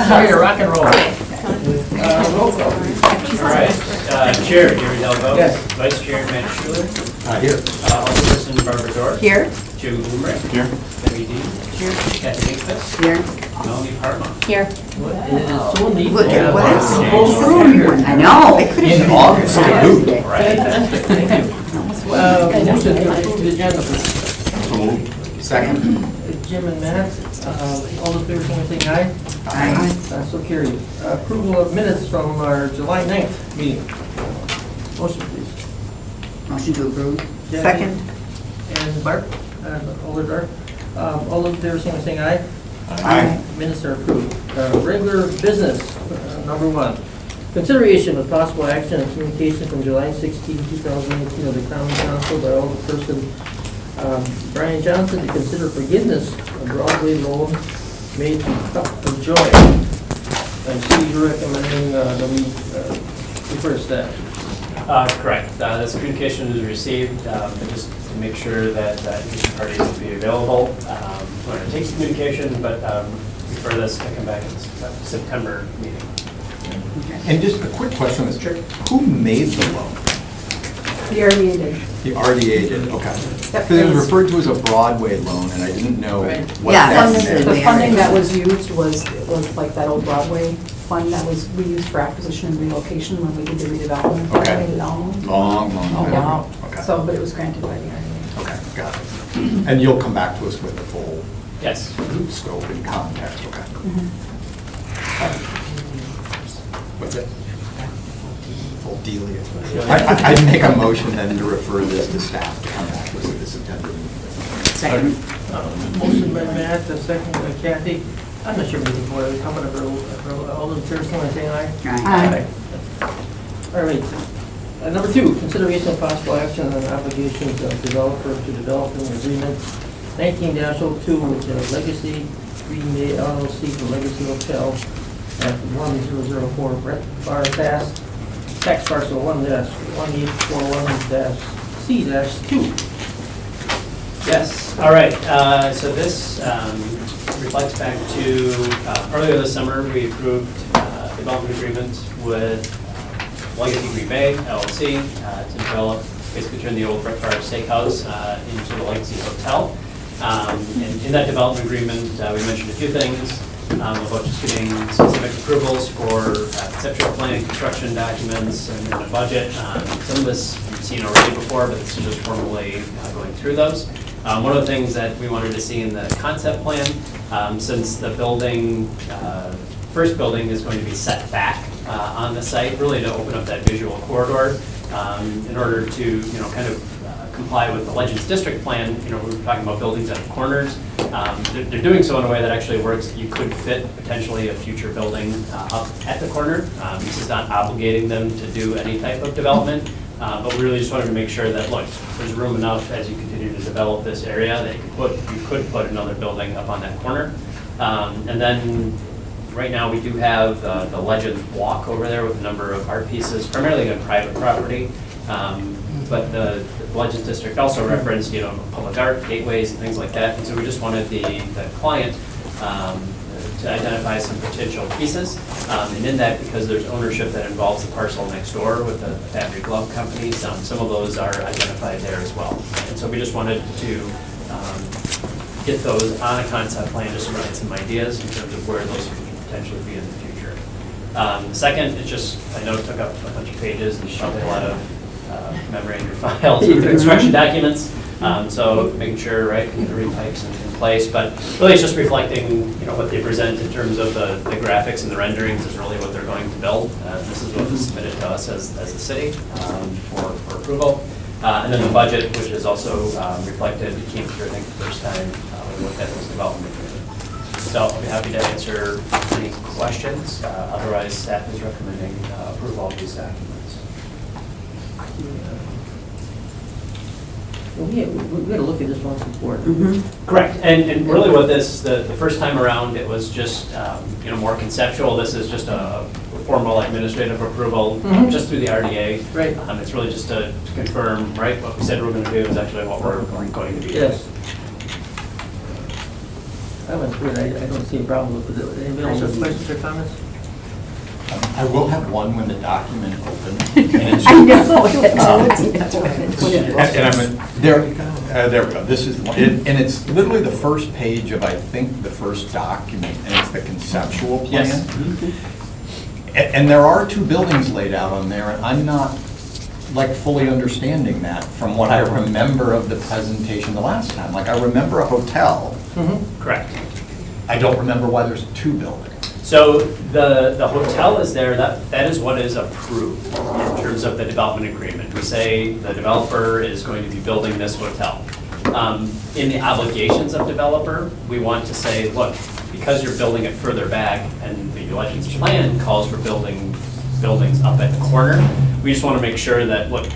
Ready to rock and roll. Roll call. All right, Chair, Gary Delvo. Yes. Vice Chair, Matt Schuler. Here. Alderperson Barbara Dorff. Here. Joe Blumreich. Here. Debbie Dean. Here. Kathy Hinkfist. Here. Melanie Hartman. Here. What is so neat? Look at what is Full room here. I know. In August. Right. Fantastic, thank you. Motion to approve the agenda, please. Second. Jim and Matt, all those favor, saying aye. Aye. So carried. Approval of minutes from our July 9th meeting. Motion, please. Motion to approve. Debbie Second. And Bart, Alder Dart. All those in favor, saying aye. Aye. Minutes are approved. Regular business, number 1. Consideration of possible action and communication from July 16, 2018 of the Common Council by Alderperson Brian Johnson to consider forgiveness of Broadway loan made to Cup of Joy. I see you're recommending that we refer to staff. Correct. This communication is received, just to make sure that each party will be available. We're going to take some communication, but refer this to come back in the September meeting. And just a quick question on this, Chair. Who made the loan? The RDA did. The RDA did, okay. Yep. Because it was referred to as a Broadway loan, and I didn't know Right. what Yeah, that that's meant. The funding that was used was like that old Broadway fund that was, we used for acquisition and relocation when we did the redevelopment. Okay. Loan. Long. Yeah. Okay. So, but it was granted by the RDA. Okay, got it. And you'll come back to us with the full Yes. scope and context, okay. What's it? Full dealio. I'd make a motion then to refer this to staff to come back to us at the September meeting. Second. Motion by Matt, the second by Kathy. I'm not sure anything for it. How about all those in favor, saying aye? Aye. All right. Number 2, consideration of possible action on obligations of developer to develop an agreement 19-02 with Legacy Green Bay LLC for Legacy Hotel at 1004 Brett Bar Pass, tax parcel 1-1841-C-2. Yes, all right, so this reflects back to earlier this summer, we approved a development agreement with Legacy Green Bay LLC to develop, basically turn the old Brett Bar Steakhouse into the Legacy Hotel. And in that development agreement, we mentioned a few things about just getting specific approvals for conceptual planning, construction documents, and a budget. Some of this you've seen already before, but it's just formally going through those. One of the things that we wanted to see in the concept plan, since the building, first building is going to be set back on the site, really to open up that visual corridor in order to, kind of comply with the Legends District plan. We were talking about buildings at the corners. They're doing so in a way that actually works. You could fit potentially a future building up at the corner. This is not obligating them to do any type of development. But we really just wanted to make sure that, look, there's room enough as you continue to develop this area that you could put another building up on that corner. And then right now we do have the Legends Walk over there with a number of art pieces, primarily on private property. But the Legends District also referenced, public art, gateways, and things like that. And so we just wanted the client to identify some potential pieces. And in that, because there's ownership that involves the parcel next door with the factory glove companies, some of those are identified there as well. And so we just wanted to get those on a concept plan, just to provide some ideas in terms of where those could potentially be in the future. Second, it's just, I know it took up a bunch of pages and probably a lot of memory in your files with the construction documents. So making sure, right, the reed pipes in place, but really it's just reflecting, what they present in terms of the graphics and the renderings is really what they're going to build. This is what was submitted to us as the city for approval. And then the budget, which is also reflected, came through, I think, the first time when we looked at this development agreement. So I'll be happy to answer any questions. Otherwise, staff is recommending approval of these documents. Well, we had to look at this once before. Correct, and really what this, the first time around, it was just, more conceptual. This is just a formal administrative approval, just through the RDA. Right. It's really just to confirm, right, what we said we were going to do is actually what we're going to be doing. Yes. I went through it, I don't see a problem with it. Anybody else have questions or comments? I will have one when the document opens. I know. And there we go, this is the one, and it's literally the first page of, I think, the first document, and it's the conceptual plan. Yes. And there are two buildings laid out on there, and I'm not, like, fully understanding that from what I remember of the presentation the last time. Like, I remember a hotel. Correct. I don't remember why there's two buildings. So the hotel is there, that is what is approved in terms of the development agreement. We say the developer is going to be building this hotel. In the obligations of developer, we want to say, look, because you're building it further back and the Legends plan calls for buildings up at the corner, we just want to make sure that, look,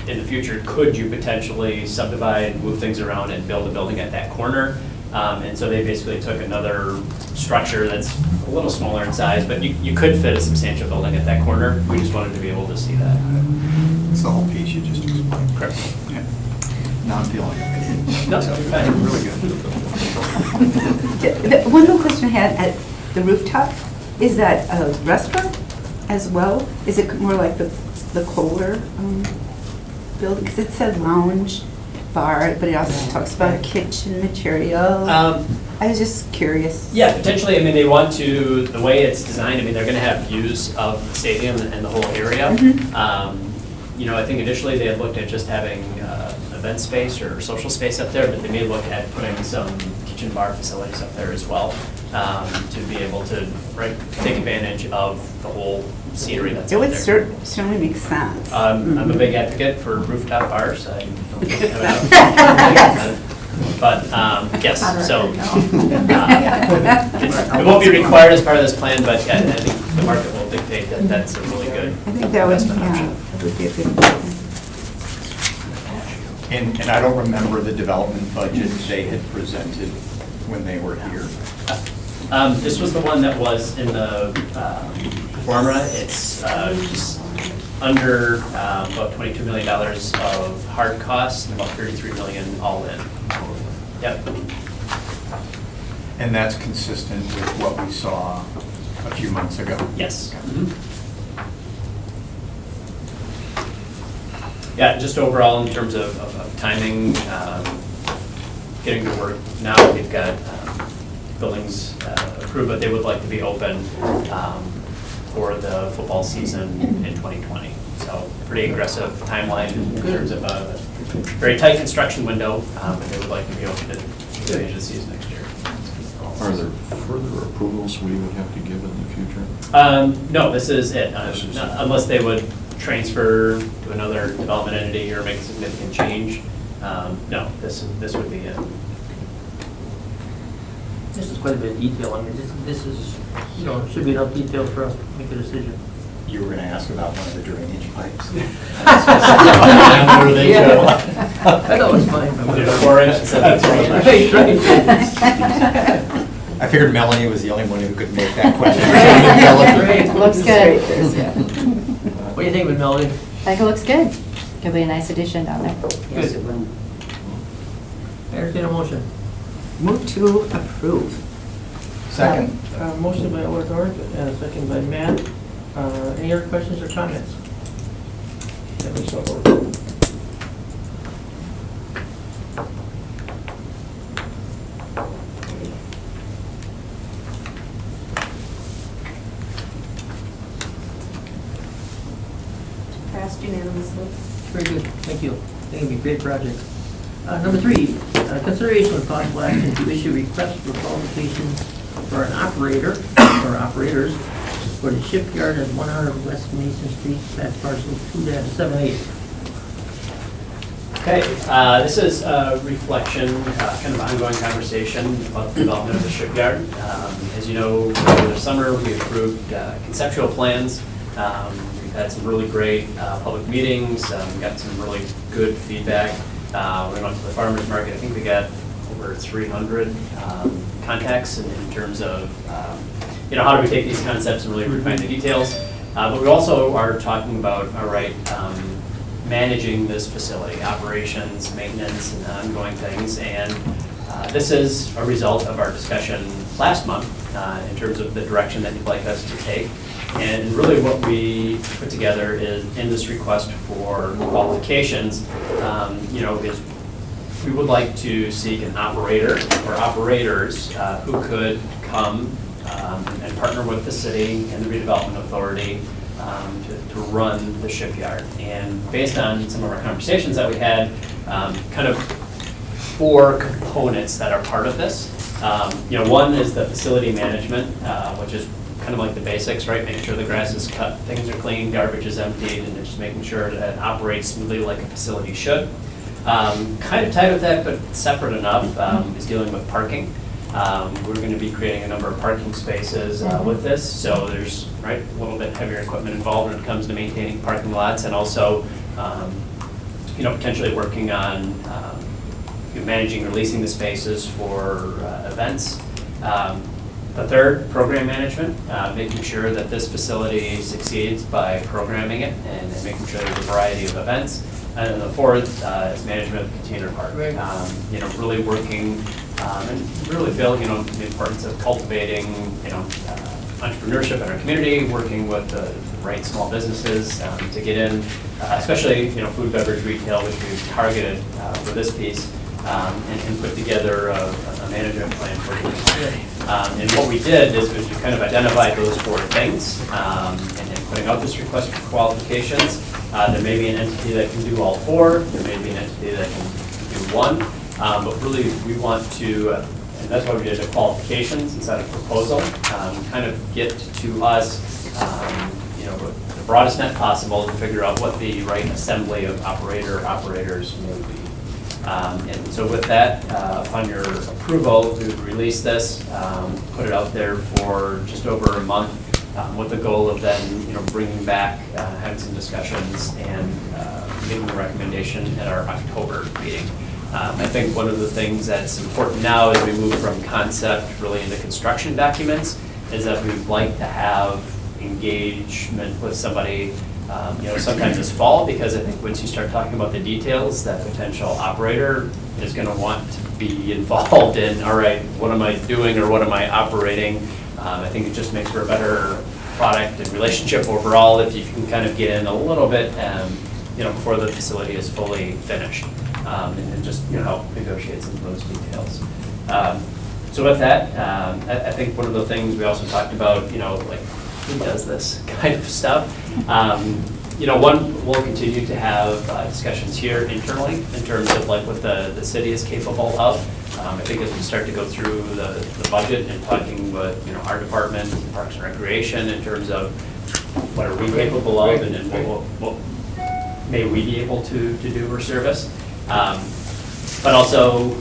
in the future, could you potentially subdivide, move things around and build a building at that corner? And so they basically took another structure that's a little smaller in size, but you could fit a substantial building at that corner. We just wanted to be able to see that. It's the whole piece you just explained. Correct. Yeah. Now I'm feeling it. No, So, fine. really good. One little question I had at the rooftop, is that a restaurant as well? Is it more like the Kohler building? Because it said lounge, bar, but it also talks about kitchen material. I was just curious. Yeah, potentially, I mean, they want to, the way it's designed, I mean, they're gonna have views of the stadium and the whole area. You know, I think initially they had looked at just having event space or social space up there, but they may look at putting some kitchen bar facilities up there as well, to be able to, right, take advantage of the whole scenery that's It out would there. certainly make sense. I'm a big advocate for rooftop bars. I don't have enough. Yes. But, yes, so, it won't be required as part of this plan, but yeah, I think the market will dictate that that's a really good I think that would, investment yeah, option. that would be a good thing. And I don't remember the development budget they had presented when they were here. This was the one that was in the formula. It's just under about $22 million of hard costs and about $33 million all in. Yep. And that's consistent with what we saw a few months ago. Yes. Yeah, just overall in terms of timing, getting to work now, we've got buildings approved, but they would like to be open for the football season in 2020. So pretty aggressive timeline in terms of a very tight construction window, but they would like to be open at the end of the season next year. Are there further approvals we would have to give in the future? No, this is it. This is it. Unless they would transfer to another development entity or make a significant change. No, this would be it. This is quite a bit of detail. I mean, this is, you know, should be enough detail for us to make a decision. You were going to ask about one of the drainage pipes. Where they go. I thought it was fine. Did a 4-inch instead of 3-inch. Right. I figured Melanie was the only one who could make that question. Great. Looks good. What do you think of it, Melody? I think it looks good. Could be a nice addition down there. Yes, it will. Entertain a motion. Move to approve. Second. Motion by Alder, second by Matt. Any other questions or comments? Never so voted. Passed unanimously. Very good, thank you. I think it'll be a great project. Number 3, consideration of possible action to issue request for qualifications for an operator or operators for the shipyard at 100 West Mason Street, tax parcel 2-78. Okay, this is a reflection, kind of ongoing conversation about the development of the shipyard. As you know, over the summer, we approved conceptual plans. We've had some really great public meetings, got some really good feedback. We went to the farmer's market. I think we got over 300 contacts in terms of, you know, how do we take these concepts and really refine the details. But we also are talking about, all right, managing this facility, operations, maintenance, and ongoing things. And This is a result of our discussion last month in terms of the direction that you'd like us to take. And really what we put together is in this request for qualifications, is we would like to seek an operator or operators who could come and partner with the city and the Redevelopment Authority to run the shipyard. And based on some of our conversations that we had, kind of 4 components that are part of this. One is the facility management, which is kind of like the basics, right? Making sure the grass is cut, things are clean, garbage is emptied, and just making sure that it operates smoothly like a facility should. Kind of tied with that, but separate enough, is dealing with parking. We're going to be creating a number of parking spaces with this, so there's a little bit heavier equipment involved when it comes to maintaining parking lots, and also potentially working on managing or leasing the spaces for events. The third, program management, making sure that this facility succeeds by programming it and making sure there's a variety of events. And then the fourth is management of the container park. Right. Really working and really feel the importance of cultivating entrepreneurship in our community, working with the right small businesses to get in, especially food, beverage, retail, which we've targeted for this piece. And put together a management plan for you. And what we did is we kind of identified those 4 things and putting out this request for qualifications. There may be an entity that can do all 4. There may be an entity that can do 1. But really we want to, and that's why we did the qualifications instead of proposal, kind of get to us the broadest net possible to figure out what the right assembly of operators may be. And so with that, upon your approval, we would release this, put it out there for just over a month, with the goal of then, bringing back, having some discussions and making a recommendation at our October meeting. I think one of the things that's important now as we move from concept really into construction documents is that we'd like to have engagement with somebody sometime this fall, because I think once you start talking about the details, that potential operator is going to want to be involved in, all right, what am I doing or what am I operating? I think it just makes for a better product and relationship overall if you can kind of get in a little bit, before the facility is fully finished, and just help negotiate some of those details. So with that, I think one of the things we also talked about, who does this kind of stuff? One, we'll continue to have discussions here internally in terms of what the city is capable of. I think as we start to go through the budget and talking with our department, Parks and Recreation, in terms of what are we capable of and then what may we be able to do or service. But also,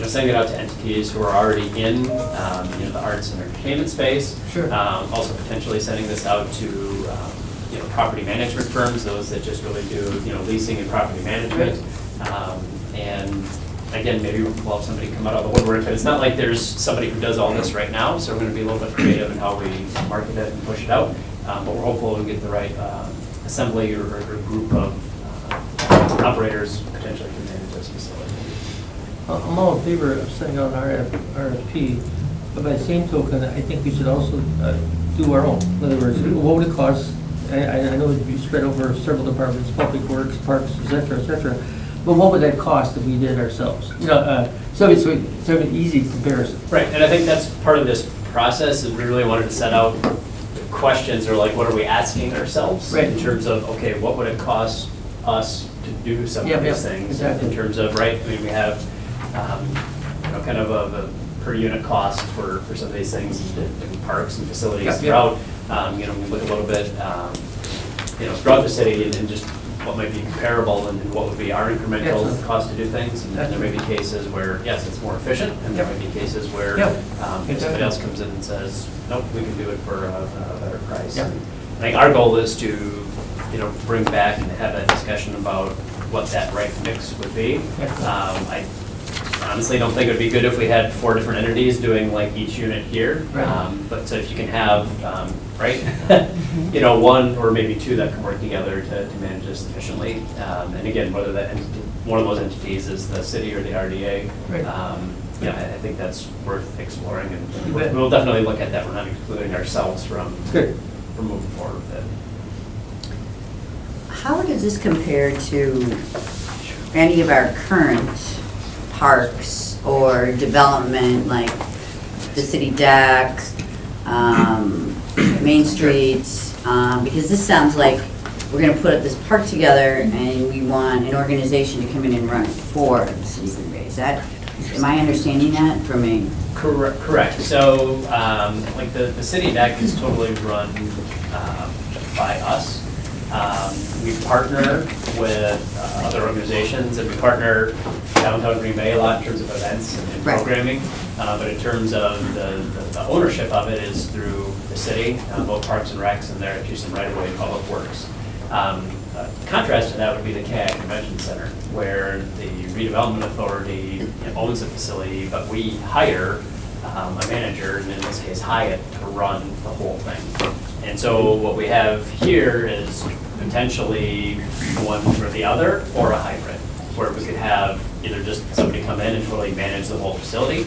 sending it out to entities who are already in, the arts and entertainment space. Sure. Also potentially sending this out to, property management firms, those that just really do, leasing and property management. And again, maybe we'll have somebody come out of the woodwork, but it's not like there's somebody who does all this right now, so we're going to be a little bit creative in how we market it and push it out. But we're hopeful we'll get the right assembly or group of operators potentially can manage this facility. I'm all in favor of sending out an RFP, but by the same token, I think we should also do our own. In other words, what would it cost? I know it'd be spread over several departments, public works, parks, et cetera, but what would that cost if we did it ourselves? So it's an easy comparison. Right, and I think that's part of this process, is we really wanted to set out questions, or what are we asking ourselves? Right. In terms of, okay, what would it cost us to do some of these things? Exactly. In terms of, we have kind of a per unit cost for some of these things in parks and facilities throughout. We look a little bit, throughout the city and just what might be comparable and what would be our incremental cost to do things. And there may be cases where, yes, it's more efficient, and there may be cases where if somebody else comes in and says, nope, we can do it for a better price. And I think our goal is to, bring back and have that discussion about what that right mix would be. I honestly don't think it would be good if we had 4 different entities doing each unit here. Right. But so if you can have, one or maybe 2 that can work together to manage this efficiently. And again, whether that entity, one of those entities is the city or the RDA. Right. yeah, I think that's worth exploring, and You bet. we'll definitely look at that. We're not excluding ourselves from Good. moving forward with it. How does this compare to any of our current parks or development, like the city deck, Main Streets? Because this sounds like we're gonna put this park together and we want an organization to come in and run it for the city of Green Bay. Is that, am I understanding that from a? Correct. So, like the city deck is totally run by us. We partner with other organizations, and we partner downtown Green Bay a lot in terms of events and Right. programming. But in terms of the ownership of it is through the city, both Parks and Recs, and there actually some right-of-way Public Works. Contrast to that would be the KI Convention Center, where the Redevelopment Authority owns the facility, but we hire a manager, and in this case Hyatt, to run the whole thing. And so what we have here is potentially one or the other, or a hybrid, where we could have either just somebody come in and totally manage the whole facility,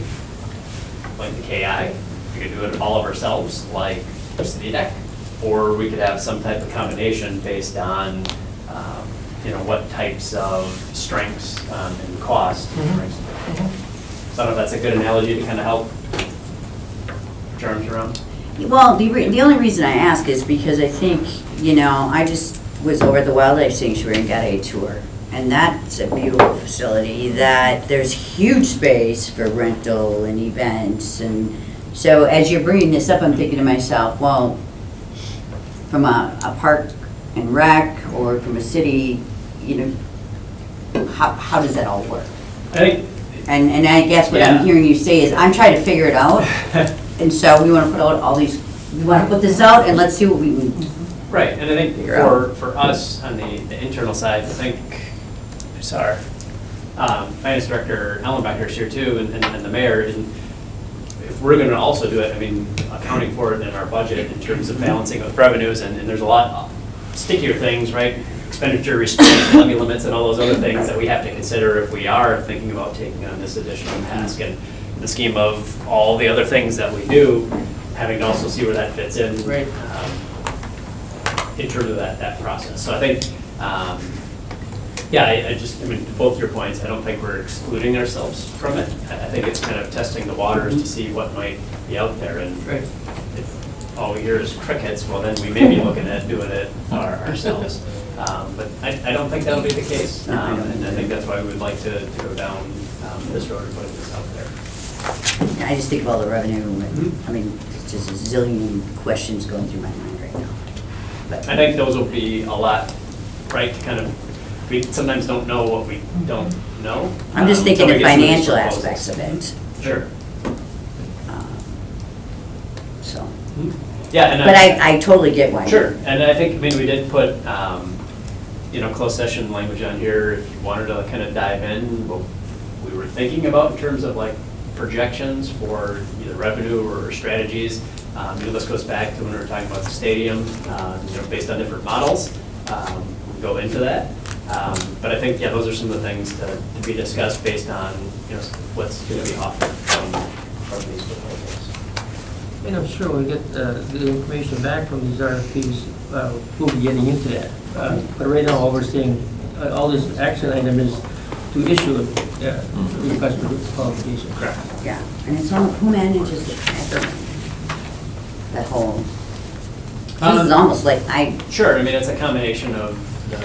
like the KI. We could do it all of ourselves, like the city deck. Or we could have some type of combination based on, what types of strengths and cost. So I don't know if that's a good analogy to kind of help germs around. Well, the only reason I ask is because I think, I just was over at the Wildlife Sanctuary and got a tour. And that's a beautiful facility that there's huge space for rental and events. And so as you're bringing this up, I'm thinking to myself, well, from a park and rec or from a city, how does that all work? I think, And I guess what Yeah. I'm hearing you say is, I'm trying to figure it out. And so we want to put out we want to put this out and let's see what we can. right, and I think Figure out. for us on the internal side, I think, I saw our finance director, Ellen Becker's here too, and the mayor, and if we're gonna also do it, accounting for it in our budget in terms of balancing with revenues, and there's a lot stickier things, right? Expenditure restraints, levy limits, and all those other things that we have to consider if we are thinking about taking on this additional task. And in the scheme of all the other things that we do, having to also see where that fits in. Right. In terms of that process. So I think, to both your points, I don't think we're excluding ourselves from it. I think it's kind of testing the waters to see what might be out there. And Right. if all we hear is crickets, well, then we may be looking at doing it ourselves. But I don't think that'll be the case. And I think that's why we would like to go down this road and putting this out there. I just think of all the revenue, it's just a zillion questions going through my mind right now. But I think those will be a lot, right, to kind of, we sometimes don't know what we don't know. I'm just thinking until the we get some of these financial proposals. aspects of it. Sure. So, Yeah, and but I totally get why. Sure, and I think, we did put, closed session language on here, if you wanted to kind of dive in, what we were thinking about in terms of like projections for either revenue or strategies. This goes back to when we were talking about the stadium, based on different models, we'll go into that. But I think, those are some of the things to be discussed based on, what's going to be offered from these proposals. And I'm sure we'll get the information back from these RFPs, we'll be getting into that. But right now, all we're seeing, all this action item is to issue a request for qualification. Correct. Yeah, and it's all, who manages the that whole, this is almost like Sure, it's a combination of the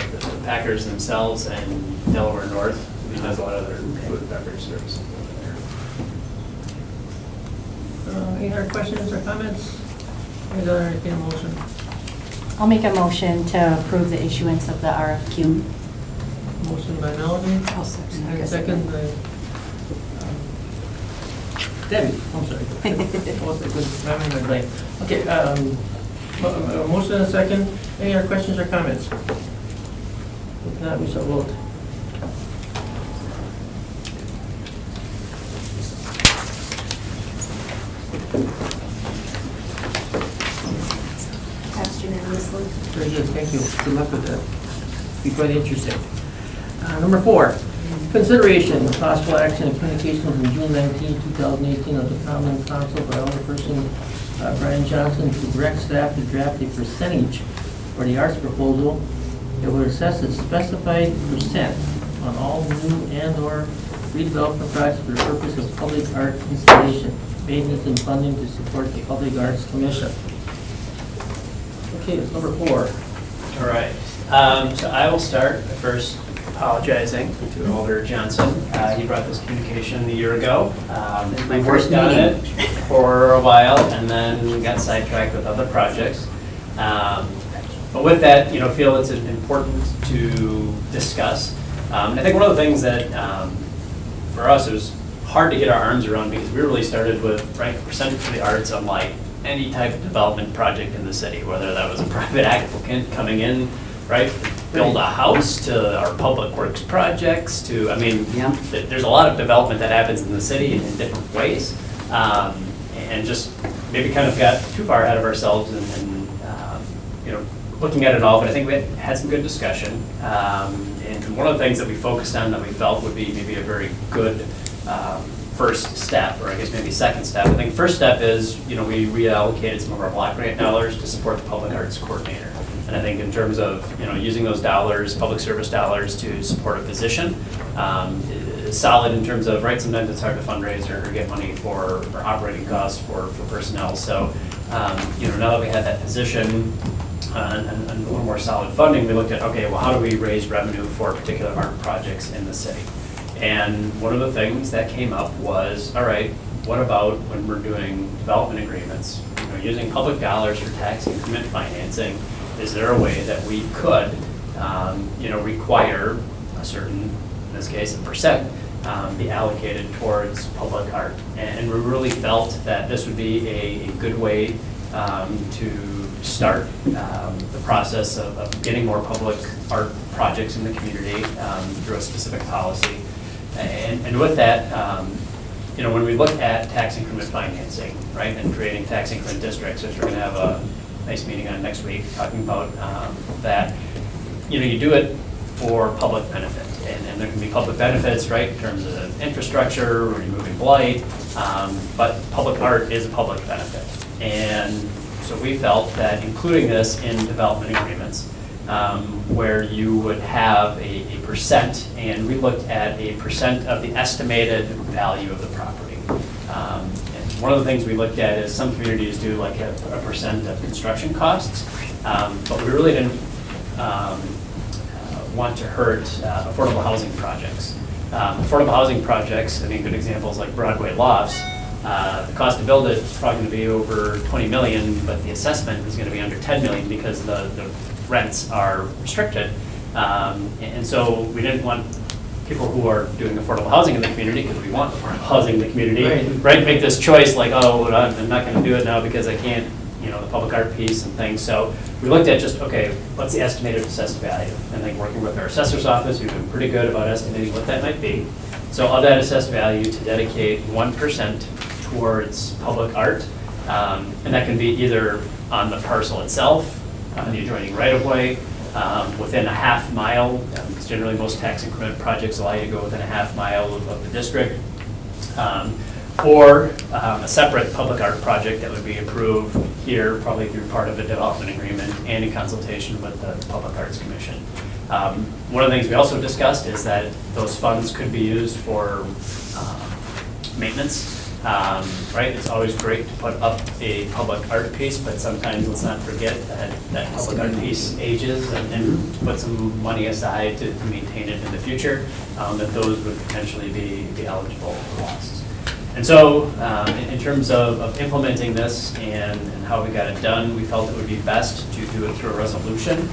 Packers themselves and Delaware North. There's a lot of other food and beverage services over there. Any other questions or comments? Any other motion? I'll make a motion to approve the issuance of the RFQ. Motion by Melanie. I'll second. And second by Debbie. I'm sorry. Okay, motion and a second. Any other questions or comments? If not, we shall vote. Passed unanimously. Very good, thank you. Good luck with that. Be quite interesting. Number 4, Consideration of possible action and communication from June 19, 2018 of the Common Council by Alderperson Brian Johnson to direct staff to draft a percentage for the arts proposal that would assess a specified percent on all new and/or redevelopment projects for the purpose of public art installation, maintenance, and funding to support the Public Arts Commission. Okay, it's number 4. All right, so I will start by first apologizing to Alder Johnson. He brought this communication a year ago. was my We first worked on it meeting. for a while and then got sidetracked with other projects. But with that, feel it's important to discuss. And I think one of the things that, for us, it was hard to get our arms around because we really started with, right, percentage for the arts on like any type of development project in the city, whether that was a private applicant coming in, right, build a house to our public works projects to, Yeah. there's a lot of development that happens in the city in different ways. And just maybe kind of got too far ahead of ourselves and looking at it all, but I think we had some good discussion. And one of the things that we focused on that we felt would be maybe a very good first step, or I guess maybe second step. I think first step is, we reallocated some of our block grant dollars to support the public arts coordinator. And I think in terms of, using those dollars, public service dollars to support a position, is solid in terms of, right, sometimes it's hard to fundraise or get money for operating costs for personnel. So, now that we had that position, and a little more solid funding, we looked at, okay, well, how do we raise revenue for particular art projects in the city? And one of the things that came up was, all right, what about when we're doing development agreements, using public dollars for tax increment financing, is there a way that we could, require a certain, in this case, a percent, be allocated towards public art? And we really felt that this would be a good way to start the process of getting more public art projects in the community through a specific policy. And with that, when we look at tax increment financing, right, and creating tax increment districts, which we're going to have a nice meeting on next week, talking about that, you do it for public benefit. And there can be public benefits, right, in terms of infrastructure, removing blight, but public art is a public benefit. And so we felt that including this in development agreements, where you would have a percent, and we looked at a percent of the estimated value of the property. And one of the things we looked at is some communities do like a percent of construction costs, but we really didn't want to hurt affordable housing projects. Affordable housing projects, good examples like Broadway Lofts, the cost to build it is probably going to be over 20 million, but the assessment is going to be under 10 million because the rents are restricted. And so we didn't want people who are doing affordable housing in the community, because we want affordable housing in the community, right, make this choice like, oh, I'm not going to do it now because I can't, the public art piece and things. So we looked at just, okay, what's the estimated assessed value? And like working with our assessor's office, we've been pretty good about estimating what that might be. So of that assessed value, to dedicate 1% towards public art, and that can be either on the parcel itself, the adjoining right-of-way, within a half mile, because generally most tax increment projects allow you to go within a half mile of the district, or a separate public art project that would be approved here, probably through part of a development agreement and in consultation with the Public Arts Commission. One of the things we also discussed is that those funds could be used for maintenance. Right, it's always great to put up a public art piece, but sometimes let's not forget that public art piece ages, and put some money aside to maintain it in the future, that those would potentially be eligible costs. And so in terms of implementing this and how we got it done, we felt it would be best to do it through a resolution.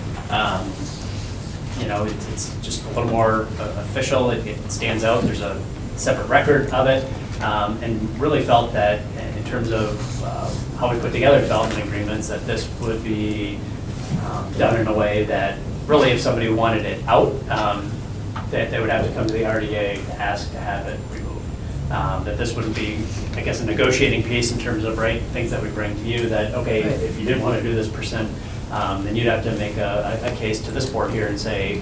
It's just a little more official, it stands out, there's a separate record of it. And really felt that in terms of how we put together development agreements, that this would be done in a way that really if somebody wanted it out, that they would have to come to the RDA to ask to have it removed. That this wouldn't be, I guess, a negotiating piece in terms of, right, things that we bring to you that, okay, if you didn't want to do this percent, then you'd have to make a case to this board here and say,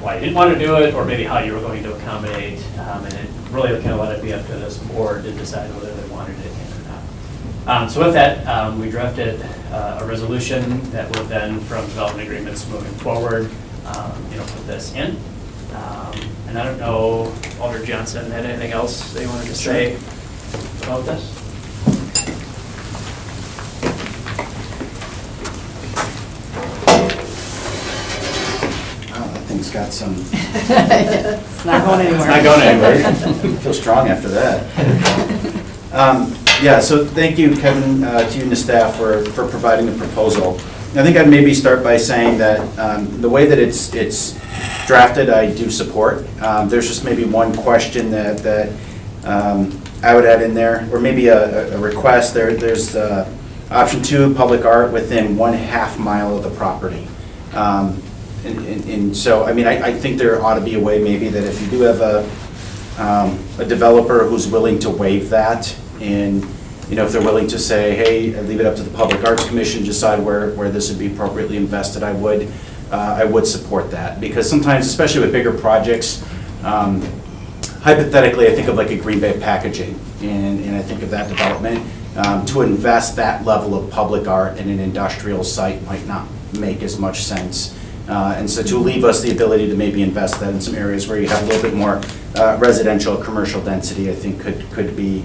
why you didn't want to do it, or maybe how you were going to accommodate, and it really kind of let it be up to this board to decide whether they wanted it in or not. So with that, we drafted a resolution that would then, from development agreements moving forward, put this in. And I don't know, Alder Johnson, had anything else they wanted to say about this? That thing's got some, It's not going anywhere. It's not going anywhere. feel strong after that. Yeah, so thank you, Kevin, to you and the staff for providing the proposal. I think I'd maybe start by saying that the way that it's drafted, I do support. There's just maybe one question that I would add in there, or maybe a request. There's option 2, public art within 1/2 mile of the property. And so, I mean, I think there ought to be a way maybe that if you do have a developer who's willing to waive that, and, if they're willing to say, hey, leave it up to the Public Arts Commission, decide where this would be appropriately invested, I would support that. Because sometimes, especially with bigger projects, hypothetically, I think of like a Green Bay packaging, and I think of that development. To invest that level of public art in an industrial site might not make as much sense. And so to leave us the ability to maybe invest that in some areas where you have a little bit more residential, commercial density, I think could be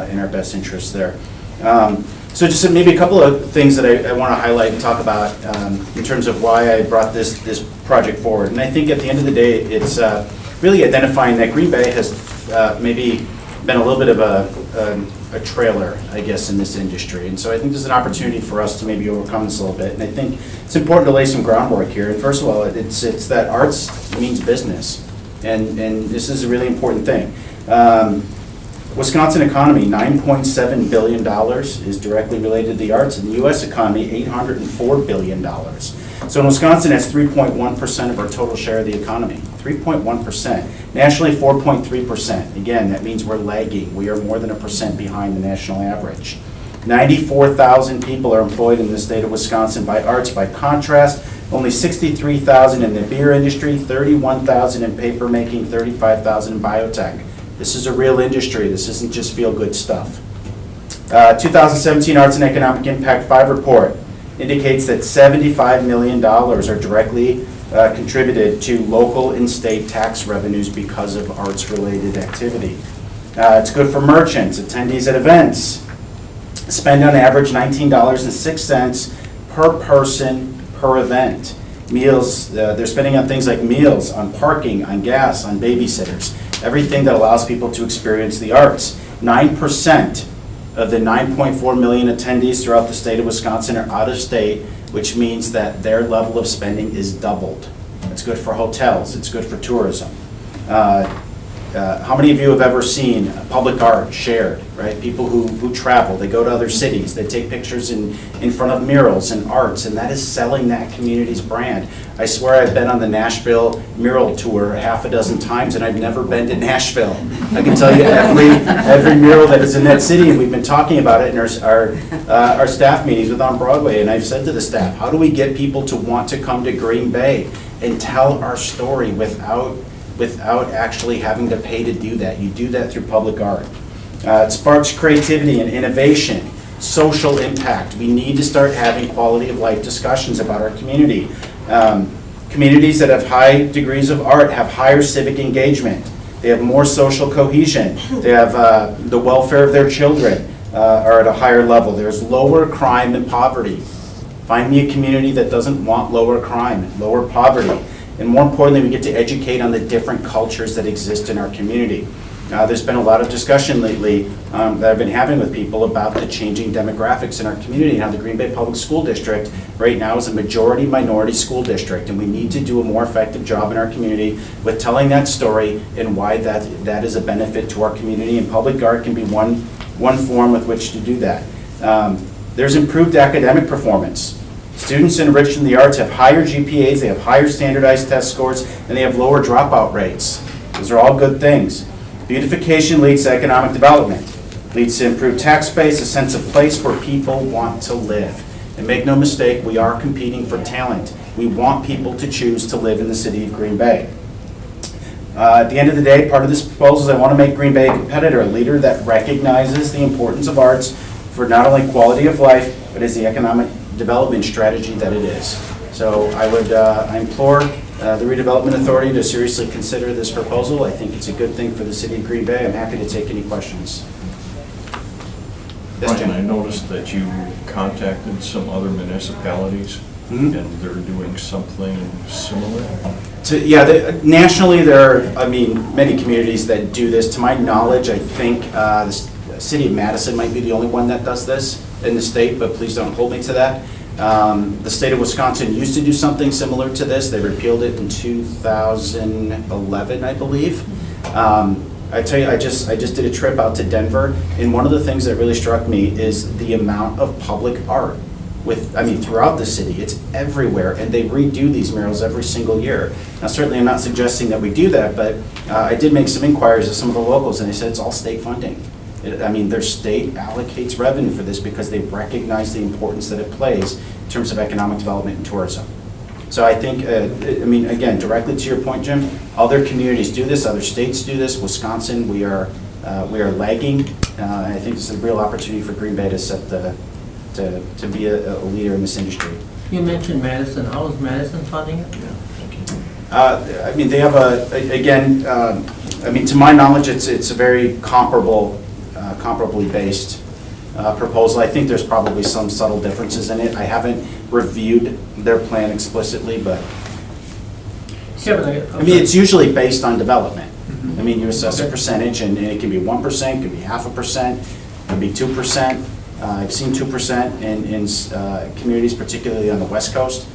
in our best interest there. So just maybe a couple of things that I want to highlight and talk about in terms of why I brought this project forward. And I think at the end of the day, it's really identifying that Green Bay has maybe been a little bit of a trailer, I guess, in this industry. And so I think there's an opportunity for us to maybe overcome this a little bit. And I think it's important to lay some groundwork here. And first of all, it's that arts means business. And this is a really important thing. Wisconsin economy, $9.7 billion is directly related to the arts. In the U.S. economy, $804 billion. So in Wisconsin, that's 3.1% of our total share of the economy. 3.1%. Nationally, 4.3%. Again, that means we're lagging. We are more than 1% behind the national average. 94,000 people are employed in the state of Wisconsin by arts. By contrast, only 63,000 in the beer industry, 31,000 in paper making, 35,000 in biotech. This is a real industry. This isn't just feel-good stuff. 2017 Arts and Economic Impact 5 report indicates that $75 million are directly contributed to local and state tax revenues because of arts-related activity. It's good for merchants, attendees at events. Spend on average $19.06 per person per event. Meals, they're spending on things like meals, on parking, on gas, on babysitters, everything that allows people to experience the arts. 9% of the 9.4 million attendees throughout the state of Wisconsin are out of state, which means that their level of spending is doubled. It's good for hotels, it's good for tourism. How many of you have ever seen public art shared, right? People who travel, they go to other cities, they take pictures in front of murals and arts, and that is selling that community's brand. I swear I've been on the Nashville mural tour half a dozen times, and I've never been to Nashville. I can tell you every mural that is in that city, and we've been talking about it in our staff meetings with On Broadway, and I've said to the staff, how do we get people to want to come to Green Bay and tell our story without actually having to pay to do that? You do that through public art. It sparks creativity and innovation, social impact. We need to start having quality of life discussions about our community. Communities that have high degrees of art have higher civic engagement. They have more social cohesion. They have the welfare of their children are at a higher level. There's lower crime and poverty. Find me a community that doesn't want lower crime, lower poverty. And more importantly, we get to educate on the different cultures that exist in our community. There's been a lot of discussion lately that I've been having with people about the changing demographics in our community and how the Green Bay Public School District right now is a majority minority school district, and we need to do a more effective job in our community with telling that story and why that is a benefit to our community, and public art can be one form with which to do that. There's improved academic performance. Students enriched in the arts have higher GPAs, they have higher standardized test scores, and they have lower dropout rates. Those are all good things. Beautification leads to economic development, leads to improved tax base, a sense of place where people want to live. And make no mistake, we are competing for talent. We want people to choose to live in the city of Green Bay. At the end of the day, part of this proposal is I want to make Green Bay a competitor, a leader that recognizes the importance of arts for not only quality of life, but as the economic development strategy that it is. So I implore the Redevelopment Authority to seriously consider this proposal. I think it's a good thing for the city of Green Bay. I'm happy to take any questions. Yes, Brian, I Jim? noticed that you contacted some other municipalities, Mhm. and they're doing something similar. Nationally, there are, many communities that do this. To my knowledge, I think the city of Madison might be the only one that does this in the state, but please don't hold me to that. The state of Wisconsin used to do something similar to this. They repealed it in 2011, I believe. I tell you, I just did a trip out to Denver, and one of the things that really struck me is the amount of public art throughout the city. It's everywhere, and they redo these murals every single year. Now, certainly, I'm not suggesting that we do that, but I did make some inquiries with some of the locals, and they said it's all state funding. Their state allocates revenue for this because they recognize the importance that it plays in terms of economic development and tourism. So I think, again, directly to your point, Jim, other communities do this, other states do this. Wisconsin, we are lagging. I think it's a real opportunity for Green Bay to set to be a leader in this industry. You mentioned Madison. How is Madison funding it? They have to my knowledge, it's a very comparably based proposal. I think there's probably some subtle differences in it. I haven't reviewed their plan explicitly, but it's usually based on development. You assess a percentage, and it can be 1%, can be 0.5%, can be 2%. I've seen 2% in communities, particularly on the West Coast.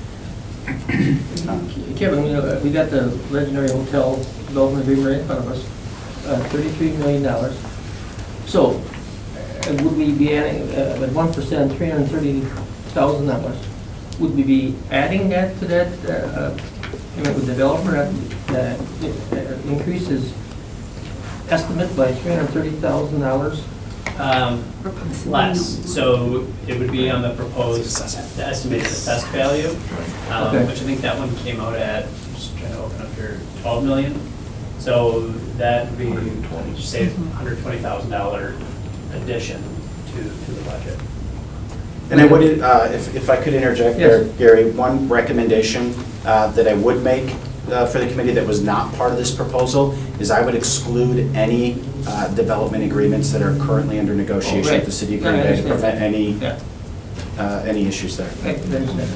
Kevin, we got the legendary hotel development agreement right in front of us, $33 million. So would we be adding, at 1%, $330,000, would we be adding that to that, with developer, increases estimate by $330,000? Less, so it would be on the proposed, the estimated assessed value, Okay. which I think that one came out at, just trying to open up here, 12 million. So that would be, just say, $120,000 addition to the budget. And I would, if I could interject there, Yes. Gary, one recommendation that I would make for the committee that was not part of this proposal is I would exclude any development agreements that are currently under negotiation Right. with the city of No, I Green Bay to understand. prevent Yeah. any issues there. I understand.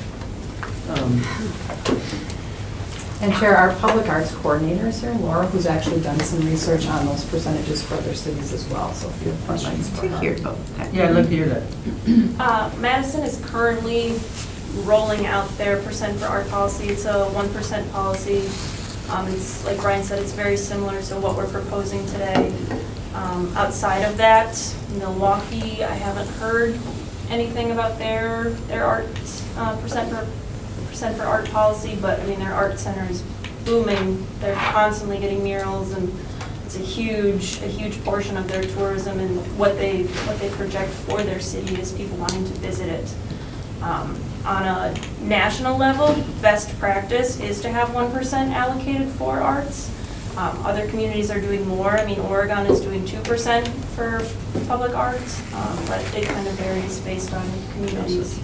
And Chair, our public arts coordinator is here, Laura, who's actually done some research on those percentages for other cities as well, so if you have questions for her. Yeah, I'd like to hear that. Madison is currently rolling out their percent for art policy. It's a 1% policy. It's, like Brian said, it's very similar to what we're proposing today. Outside of that, Milwaukee, I haven't heard anything about their art percent for art policy, but their art center is booming. They're constantly getting murals, and it's a huge portion of their tourism, and what they project for their city is people wanting to visit it. On a national level, best practice is to have 1% allocated for arts. Other communities are doing more. Oregon is doing 2% for public arts, but it kind of varies based on communities.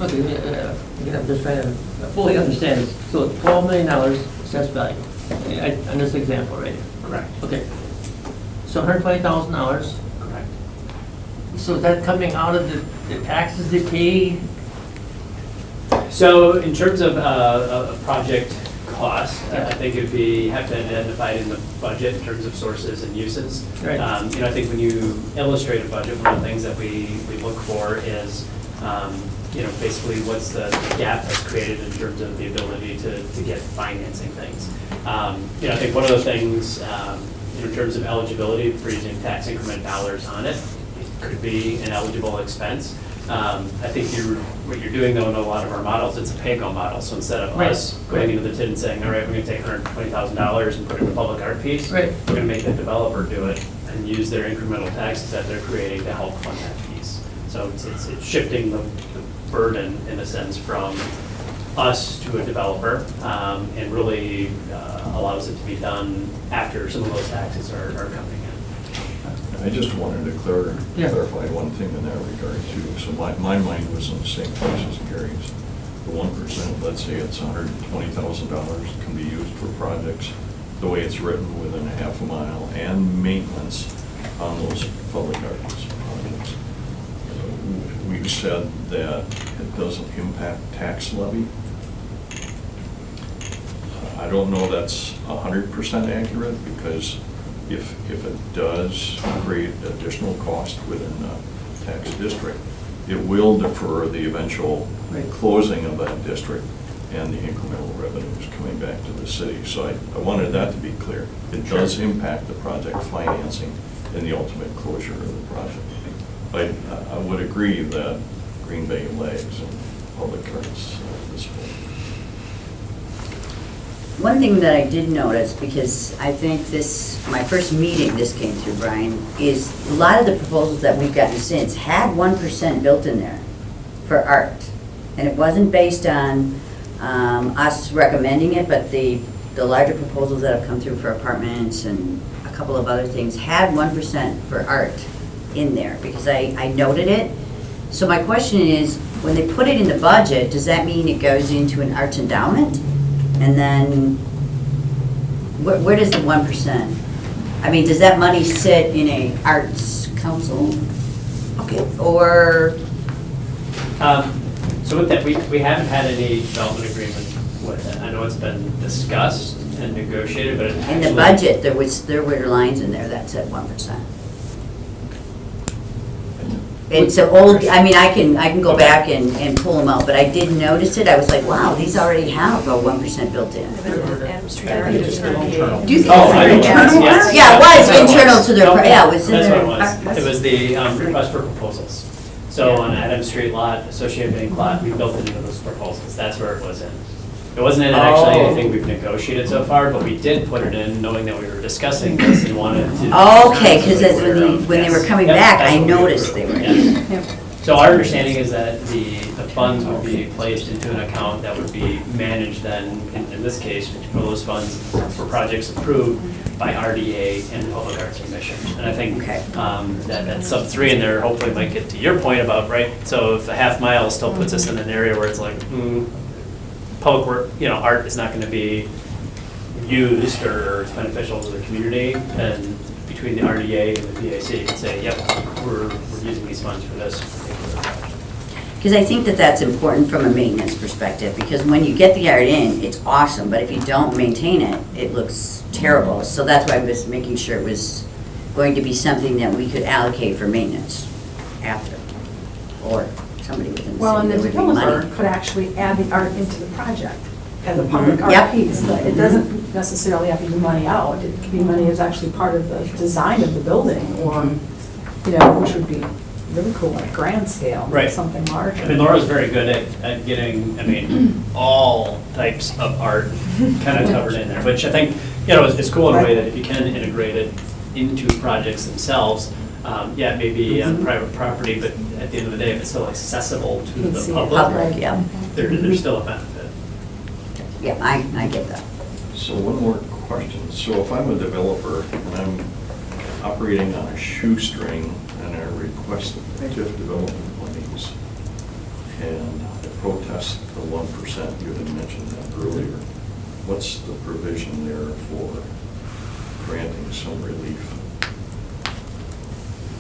Okay, again, I'm just trying to fully understand it. So $12 million assessed value, on this example right here. Correct. Okay. So $120,000. Correct. So is that coming out of the taxes they pay? So in terms of a project cost, I think it'd be, have to identify it in the budget in terms of sources and uses. Right. I think when you illustrate a budget, one of the things that we look for is, basically what's the gap that's created in terms of the ability to get financing things. I think one of the things, in terms of eligibility for using tax increment dollars on it, it could be an eligible expense. I think what you're doing though in a lot of our models, it's a pay-go model. So instead of us going into the TID and saying, all right, we're going to take $120,000 and put it in a public art piece, Right. we're going to make the developer do it and use their incremental taxes that they're creating to help fund that piece. So it's shifting the burden in a sense from us to a developer, and really allows it to be done after some of those taxes are coming in. I just wanted to Yeah. clarify one thing in that regard too. So my mind was in the same place as Gary's. The 1%, let's say it's $120,000, can be used for projects the way it's written within a half a mile and maintenance on those public arts projects. We've said that it doesn't impact tax levy. I don't know that's 100% accurate, because if it does create additional cost within the tax district, it will defer the eventual closing of that district and the incremental revenues coming back to the city. So I wanted that to be clear. It does impact the project financing and the ultimate closure of the project. But I would agree that Green Bay lags in public arts at this point. One thing that I did notice, because I think this, my first meeting this came through, Brian, is a lot of the proposals that we've gotten since had 1% built in there for art. And it wasn't based on us recommending it, but the larger proposals that have come through for apartments and a couple of other things had 1% for art in there, because I noted it. So my question is, when they put it in the budget, does that mean it goes into an arts endowment? And then, where does the 1%? I mean, does that money sit in a arts council? Okay, or? So with that, we haven't had any development agreements with it. I know it's been discussed and negotiated, but it actually. In the budget, there were lines in there that said 1%. It's an old, I mean, I can go back and pull them out, but I did notice it. I was like, wow, these already have a 1% built in. Adam's Street. I think it's internal. Do you think Oh, I know. it's internal? Yes. Yeah, it was internal to their, yeah, it was in That's there. what it was. It was the request for proposals. So on Adam Street lot, Associated Bank lot, we built it into those proposals. That's where it was in. It wasn't in actually anything we've negotiated so far, but we did put it in knowing that we were discussing this and wanted to. Okay, because when they were coming Yep, back, that's I what we noticed they approved, were. yes. So our understanding is that the funds would be placed into an account that would be managed then, in this case, for those funds for projects approved by RDA and the Public Arts Commission. And I think Okay. that sub 3 in there hopefully might get to your point about, right, so if a half mile still puts us in an area where it's like, public work, art is not going to be used or it's beneficial to the community, and between the RDA and the PAC, you can say, yep, we're using these funds for this particular project. Because I think that that's important from a maintenance perspective, because when you get the art in, it's awesome, but if you don't maintain it, it looks terrible. So that's why I was making sure it was going to be something that we could allocate for maintenance after, or somebody within the Well, and city, the there would be developer money. could actually add the art into the project as a public art Yep. piece. But it doesn't necessarily have to be money out. It could be money as actually part of the design of the building, or, which would be really cool, like grand scale, Right. something larger. I mean, Laura's very good at getting, all types of art kind of covered in there, which I think, is cool in a way that if you can integrate it into projects themselves, it may be on private property, but at the end of the day, if it's still accessible to You can the see it. public, Public, yeah. there's still a benefit. Yeah, I get that. So one more question. So if I'm a developer and I'm operating on a shoestring and I request TIF development monies and I protest the 1%, you had mentioned that earlier, what's the provision there for granting some relief?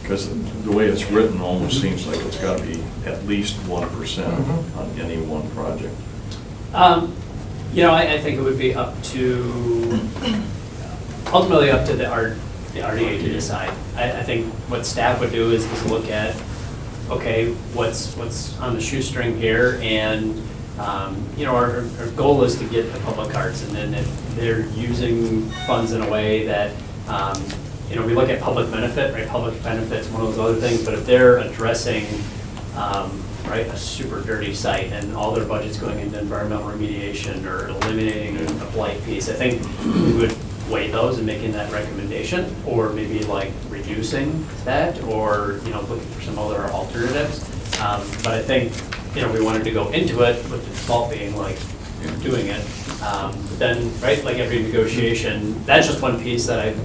Because the way it's written almost seems like it's got to be at least 1% on any one project. I think it would be ultimately up to the RDA to decide. I think what staff would do is look at, okay, what's on the shoestring here, and our goal is to get the public arts, and then if they're using funds in a way that, we look at public benefit, right? Public benefit's one of those other things, but if they're addressing, a super dirty site and all their budget's going into environmental remediation or eliminating a blight piece, I think we would weigh those and making that recommendation, or maybe like reducing that, or, looking for some other alternatives. But I think we wanted to go into it with the default being like doing it. But then, right, like every negotiation, that's just one piece that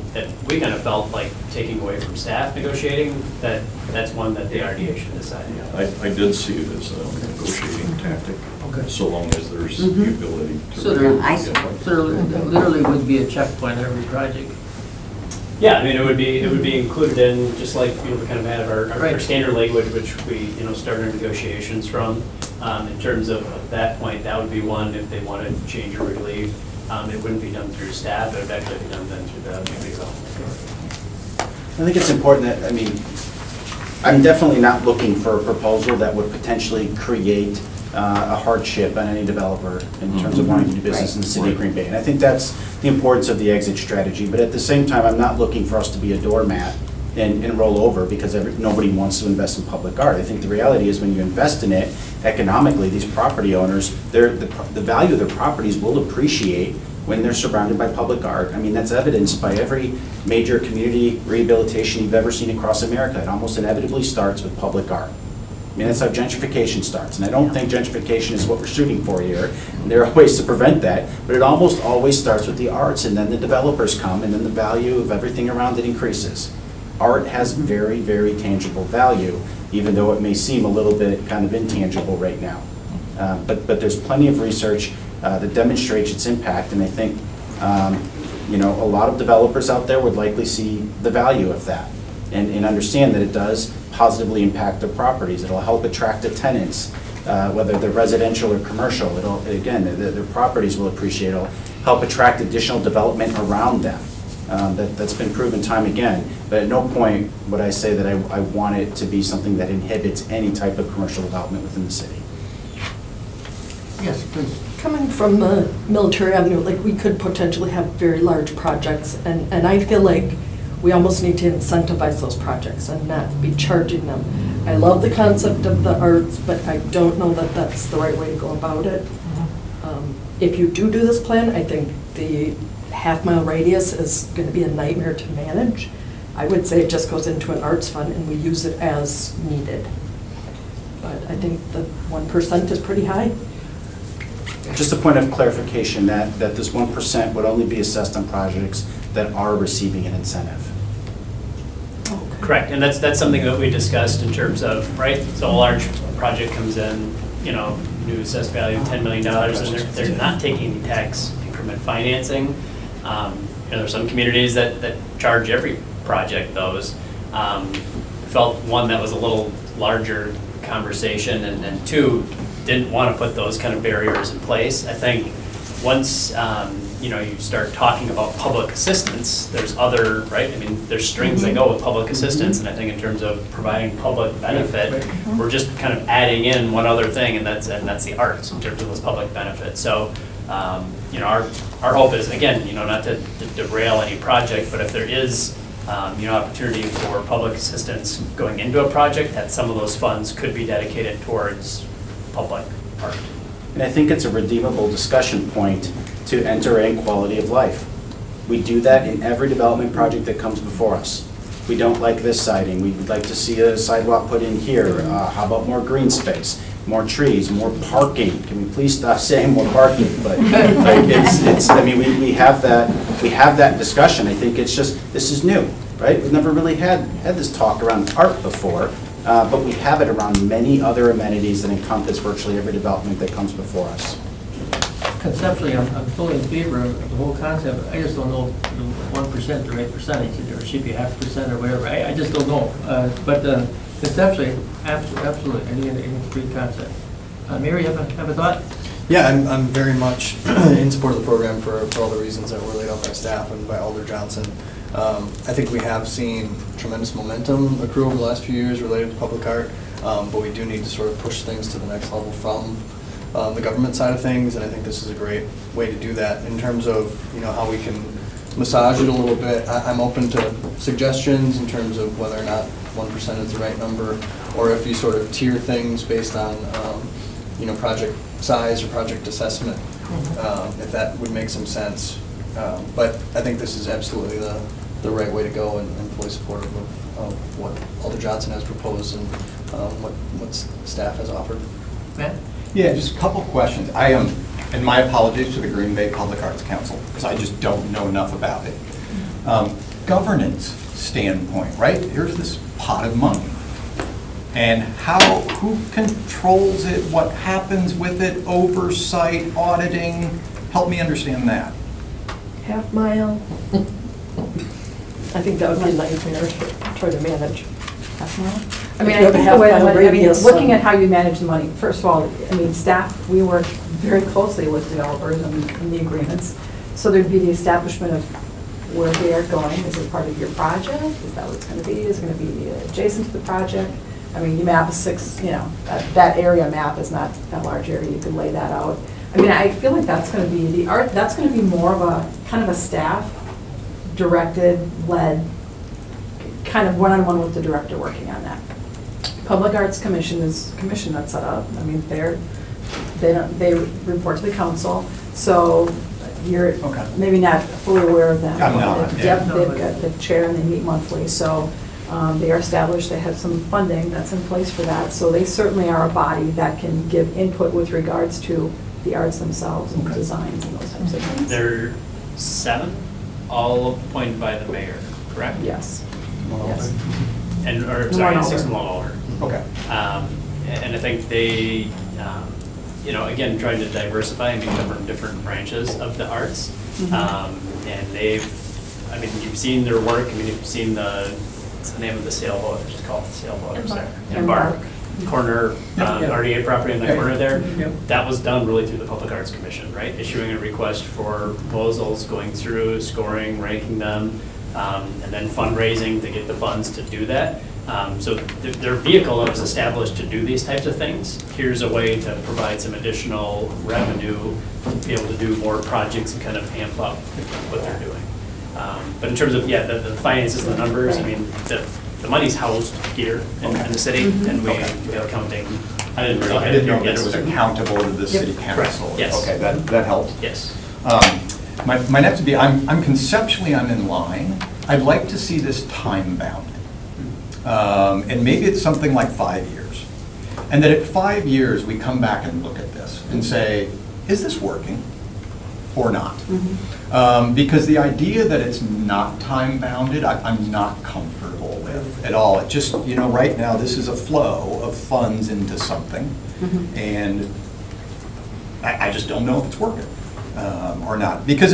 we kind of felt like taking away from staff negotiating, that's one that the RDA should decide. I did see it as a negotiating tactic, Okay. so long as there's the ability to. So there, I- so there literally would be a checkpoint on every project. Yeah, I mean, it would be included in, just like, we kind of have our Right. standard language, which we, started our negotiations from. In terms of that point, that would be one, if they wanted to change or relieve, it wouldn't be done through staff, it would actually be done then through the redevelopment. I think it's important that, I'm definitely not looking for a proposal that would potentially create a hardship on any developer in terms of wanting to do business in the city of Green Bay. And I think that's the importance of the exit strategy. But at the same time, I'm not looking for us to be a doormat and roll over because nobody wants to invest in public art. I think the reality is when you invest in it economically, these property owners, the value of their properties will appreciate when they're surrounded by public art. I mean, that's evidenced by every major community rehabilitation you've ever seen across America. It almost inevitably starts with public art. I mean, that's how gentrification starts. And I don't think gentrification is what we're shooting for here. And there are ways to prevent that, but it almost always starts with the arts, and then the developers come, and then the value of everything around it increases. Art has very, very tangible value, even though it may seem a little bit kind of intangible right now. But there's plenty of research that demonstrates its impact, and I think a lot of developers out there would likely see the value of that and understand that it does positively impact their properties. It'll help attract the tenants, whether they're residential or commercial. Their properties will appreciate. It'll help attract additional development around them. That's been proven time again. But at no point would I say that I want it to be something that inhibits any type of commercial development within the city. Yes, please. Coming from the Military Avenue, like, we could potentially have very large projects, and I feel like we almost need to incentivize those projects and not be charging them. I love the concept of the arts, but I don't know that that's the right way to go about it. If you do this plan, I think the half-mile radius is going to be a nightmare to manage. I would say it just goes into an arts fund and we use it as needed. But I think the 1% is pretty high. Just a point of clarification, that this 1% would only be assessed on projects that are receiving an incentive. Correct, and that's something that we discussed in terms of, right, so a large project comes in, new assessed value of $10 million, and they're not taking tax increment financing. There's some communities that charge every project those. Felt one, that was a little larger conversation, and two, didn't want to put those kind of barriers in place. I think once you start talking about public assistance, there's other, right? I mean, there's strings that go with public assistance, and I think in terms of providing public benefit, we're just kind of adding in one other thing, and that's the arts in terms of those public benefits. So, our hope is, again, not to derail any project, but if there is opportunity for public assistance going into a project, that some of those funds could be dedicated towards public art. And I think it's a redeemable discussion point to enter in quality of life. We do that in every development project that comes before us. We don't like this siding, we would like to see a sidewalk put in here. How about more green space, more trees, more parking? Can we please stop saying more parking? But like, we have that discussion. I think it's just, this is new, right? We've never really had this talk around art before. But we have it around many other amenities that encompass virtually every development that comes before us. Conceptually, I'm fully in favor of the whole concept. I just don't know if 1% the right percentage, or it should be 0.5% or whatever. I just don't know. But conceptually, absolutely, I think it's a great concept. Mary, have a thought? Yeah, I'm very much in support of the program for all the reasons that were laid out by staff and by Alder Johnson. I think we have seen tremendous momentum accrue over the last few years related to public art, but we do need to sort of push things to the next level from the government side of things, and I think this is a great way to do that. In terms of how we can massage it a little bit, I'm open to suggestions in terms of whether or not 1% is the right number, or if you sort of tier things based on project size or project assessment, if that would make some sense. But I think this is absolutely the right way to go, and fully supportive of what Alder Johnson has proposed and what staff has offered. Matt? Yeah, just a couple questions. I am, and my apologies to the Green Bay Public Arts Council, because I just don't know enough about it. Governance standpoint, right? Here's this pot of money. And who controls it? What happens with it? Oversight, auditing? Help me understand that. Half mile. I think that would be a nightmare to try to manage. Half mile? I If mean, you I have a think the way, half-mile I mean, radius, looking at how you manage the money, first of all, I mean, staff, we work very closely with developers and the agreements. So there'd be the establishment of where they are going. Is it part of your project? Is that what it's going to be? Is it going to be adjacent to the project? I mean, you map a that area map is not that large area. You could lay that out. I mean, I feel like that's going to be, that's going to be more of a, kind of a staff directed, led, kind of one-on-one with the director working on that. Public Arts Commission is a commission that's set up. I mean, they report to the council, so you're Okay. maybe not fully aware of them. I'm not, yeah. They've got the chair and they meet monthly, so they are established, they have some funding that's in place for that. So they certainly are a body that can give input with regards to the arts themselves and Okay. designs and those types of things. There are 7, all appointed by the mayor, correct? Yes, yes. And, or, One sorry, older. 6 and 1 older. Okay. And I think they, again, trying to diversify and become from different branches of the arts. And they've, I mean, you've seen their work. I mean, if you've seen what's the name of the sailboat? It's just called the sailboat. Embark. Corner, RDA property in the corner there. Yep. That was done really through the Public Arts Commission, right? Issuing a request for proposals, going through, scoring, ranking them, and then fundraising to get the funds to do that. So their vehicle was established to do these types of things. Here's a way to provide some additional revenue, to be able to do more projects and kind of amp up what they're doing. But in terms of, the finances and the numbers, I mean, the money's housed here in the city, and we have accounting. I didn't I didn't know that it was accountable to the city council. Correct. Yes. Okay, that helped. Yes. My next would be, I'm conceptually, I'm in line. I'd like to see this time-bound. And maybe it's something like 5 years. And that at 5 years, we come back and look at this and say, is this working or not? Because the idea that it's not time-bounded, I'm not comfortable with at all. It just, right now, this is a flow of funds into something. And I just don't know if it's working or not. Because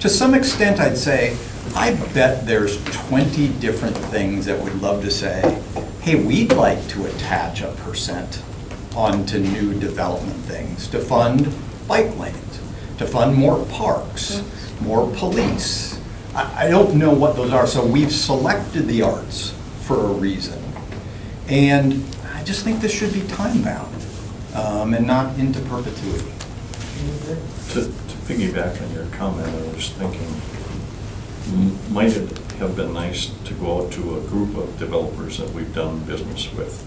to some extent, I'd say, I bet there's 20 different things that would love to say, hey, we'd like to attach a % onto new development things to fund bike lanes, to fund more parks, more police. I don't know what those are, so we've selected the arts for a reason. And I just think this should be time-bound and not into perpetuity. To piggyback on your comment, I was thinking, might it have been nice to go out to a group of developers that we've done business with,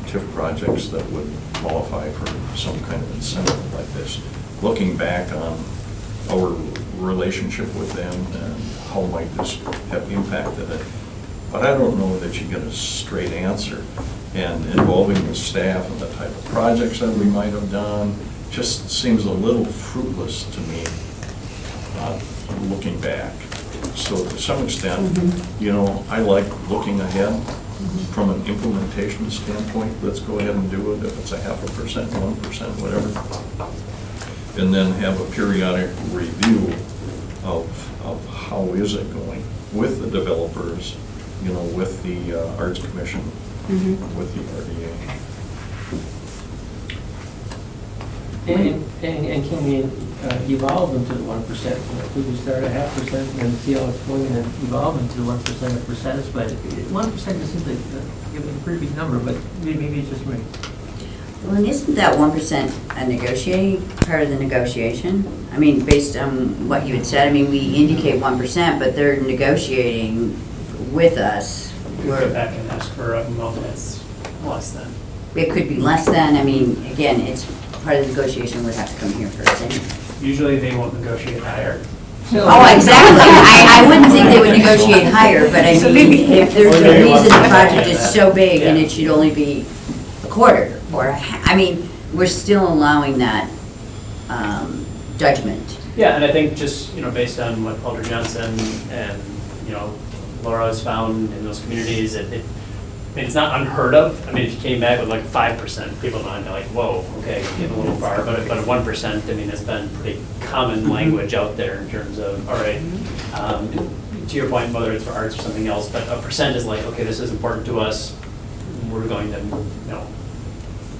TIF projects that would qualify for some kind of incentive like this, looking back on our relationship with them and how might this have impacted it. But I don't know that you get a straight answer. And involving the staff and the type of projects that we might have done just seems a little fruitless to me, looking back. So to some extent, I like looking ahead from an implementation standpoint. Let's go ahead and do it if it's 0.5%, 1%, whatever. And then have a periodic review of how is it going with the developers, with the Arts Commission, with the RDA. And can we evolve into the 1%? Could we start at 0.5% and then see how it's going and then evolve into the 1% if we're satisfied? 1% just seems like a pretty big number, but maybe it's just me. Well, and isn't that 1% a negotiating, part of the negotiation? I mean, based on what you had said, I mean, we indicate 1%, but they're negotiating with us. We go back and ask for a amount that's less than. It could be less than, I mean, again, it's part of the negotiation would have to come here first anyway. Usually they won't negotiate higher. Oh, exactly. I wouldn't think they would negotiate higher, but I mean, if there's a reason the project is so big and it should only be a quarter, or, I mean, we're still allowing that judgment. Yeah, and I think just, based on what Alder Johnson and, Laura has found in those communities, it's not unheard of. I mean, if you came back with like 5%, people might be like, whoa, okay, getting a little far. But at 1%, I mean, it's been pretty common language out there in terms of, all right, to your point, whether it's for arts or something else, but a percent is like, okay, this is important to us. We're going to,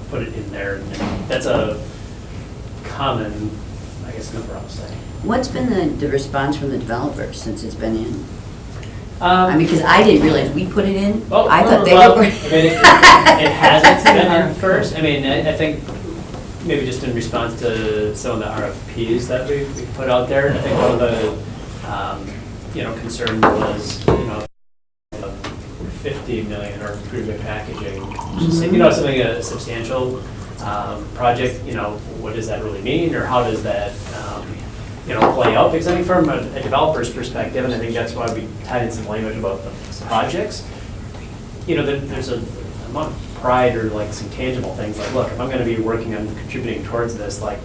put it in there. And that's a common, I guess, number I'll say. What's been the response from the developers since it's been in? I mean, because I didn't realize we put it in. I thought they well, were. I mean, it hasn't been in first. I mean, I think maybe just in response to some of the RFPs that we put out there, I think one of the, concern was, 50 million or improvement packaging, something a substantial project, what does that really mean, or how does that, play out? Because I think from a developer's perspective, and I think that's why we tied in some language about the projects, there's a amount of pride or like some tangible things, like, look, if I'm going to be working on contributing towards this, like,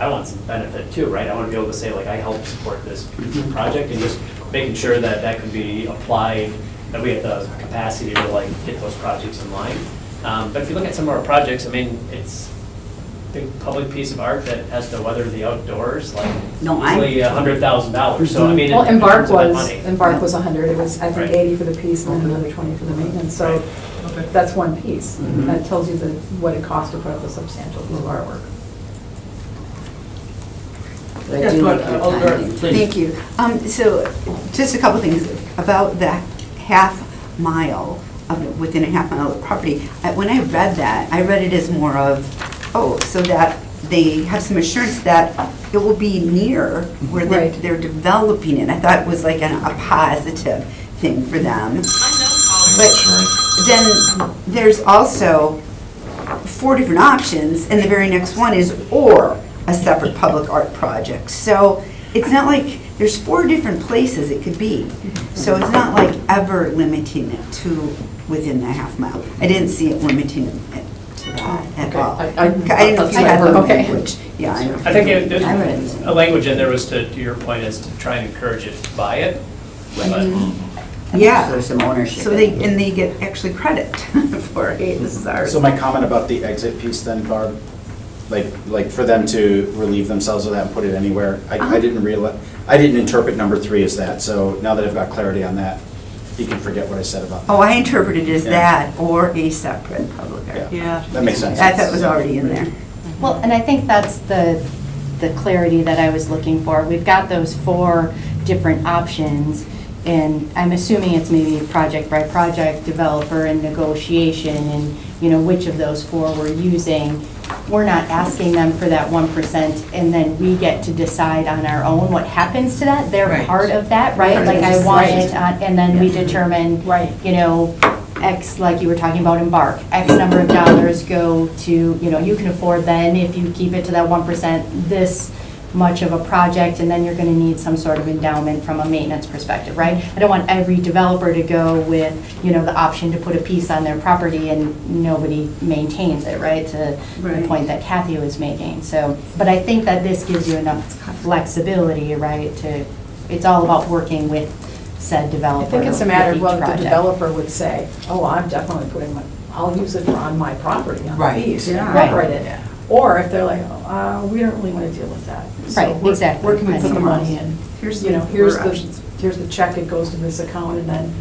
I want some benefit too, right? I want to be able to say, like, I helped support this project, and just making sure that that could be applied, that we have the capacity to like get those projects in line. But if you look at some of our projects, I mean, it's a big public piece of art that has to weather the outdoors, like easily $100,000. So I mean, well, in terms of that money. Embark was 100. It was, I think, Right. 80 for the piece and then another 20 for the maintenance. So that's one piece. That tells you what it costs to put up a substantial piece of artwork. But I do like your timing. Thank you. So just a couple things about the half mile, within a half mile of property. When I read that, I read it as more of, so that they have some assurance that it will be near where Right. they're developing it. I thought it was like a positive thing for them. But then there's also 4 different options, and the very next one is or a separate public art project. So it's not like there's 4 different places it could be. So it's not like ever limiting it to within the half mile. I didn't see it limiting it to that at all. I didn't know if you had the okay. language. Yeah, I know. I think there's I read it. a language in there was to your point, is to try and encourage it to buy it. But Yeah. There's some ownership. So they get actually credit for, hey, this is ours. So my comment about the exit piece then, Barb, like for them to relieve themselves of that and put it anywhere, I didn't realize, I didn't interpret number 3 as that, so now that I've got clarity on that, you can forget what I said about that. I interpreted it as Yeah. that or a separate public art. Yeah, that makes sense. I thought it was already in there. Well, and I think that's the clarity that I was looking for. We've got those 4 different options, and I'm assuming it's maybe project by project, developer and negotiation, and which of those 4 we're using. We're not asking them for that 1%, and then we get to decide on our own what happens to that. They're Right. part of that, right? Like, I want it, and then we determine, X, like you were talking about Embark, X number of dollars go to, you can afford then, if you keep it to that 1%, this much of a project, and then you're going to need some sort of endowment from a maintenance perspective, right? I don't want every developer to go with, the option to put a piece on their property and nobody maintains it, right? To Right. the point that Kathy was making. So, but I think that this gives you enough flexibility, right? It's all about working with said I developer. think it's a matter of with what each the project. developer would say, I'm definitely I'll use it on my property, on the Right. piece, Yeah. incorporate it. Yeah. Or if they're like, we don't really want to deal with that. So Right, exactly. Where can we put the Somewhere money else. in? Here's Here's the options. here's the check, it goes to this account, and then,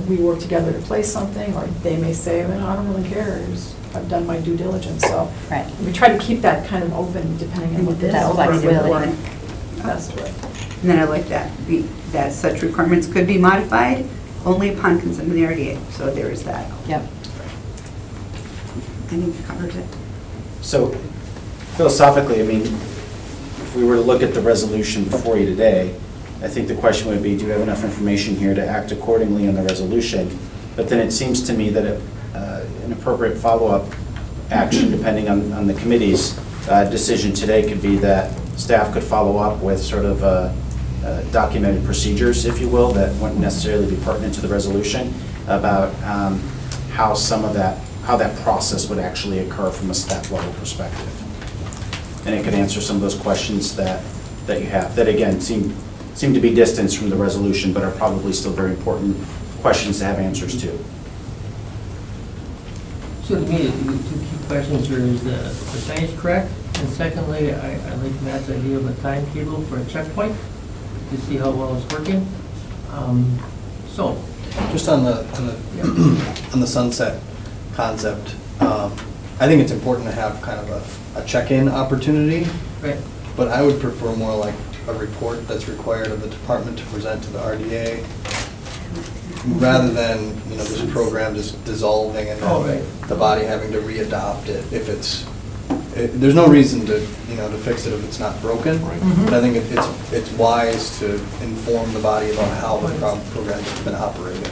we work together to place something, or they may say, I don't really care, I've done my due diligence, so. Right. We try to keep that kind of open depending on what the That developer would flexibility. want. Best way. And then I like that such requirements could be modified only upon consent of the RDA. So there is that. Yep. I think it covers it. So philosophically, I mean, if we were to look at the resolution before you today, I think the question would be, do you have enough information here to act accordingly on the resolution? But then it seems to me that an appropriate follow-up action, depending on the committee's decision today, could be that staff could follow up with sort of documented procedures, if you will, that wouldn't necessarily be pertinent to the resolution, about how some of that how that process would actually occur from a staff level perspective. And it could answer some of those questions that you have, that again, seem to be distanced from the resolution, but are probably still very important questions to have answers to. So to me, the two key questions here is the percentage correct? And secondly, I like Matt's idea of a timetable for a checkpoint to see how well it's working. So, Just on the on the sunset concept, I think it's important to have kind of a check-in opportunity, right, but I would prefer more like a report that's required of the department to present to the RDA, rather than, this program just dissolving and Oh, then right. the body having to re-adopt it if there's no reason to fix it if it's not broken. Mhm. But I think it's wise to inform the body about how the program's been operating.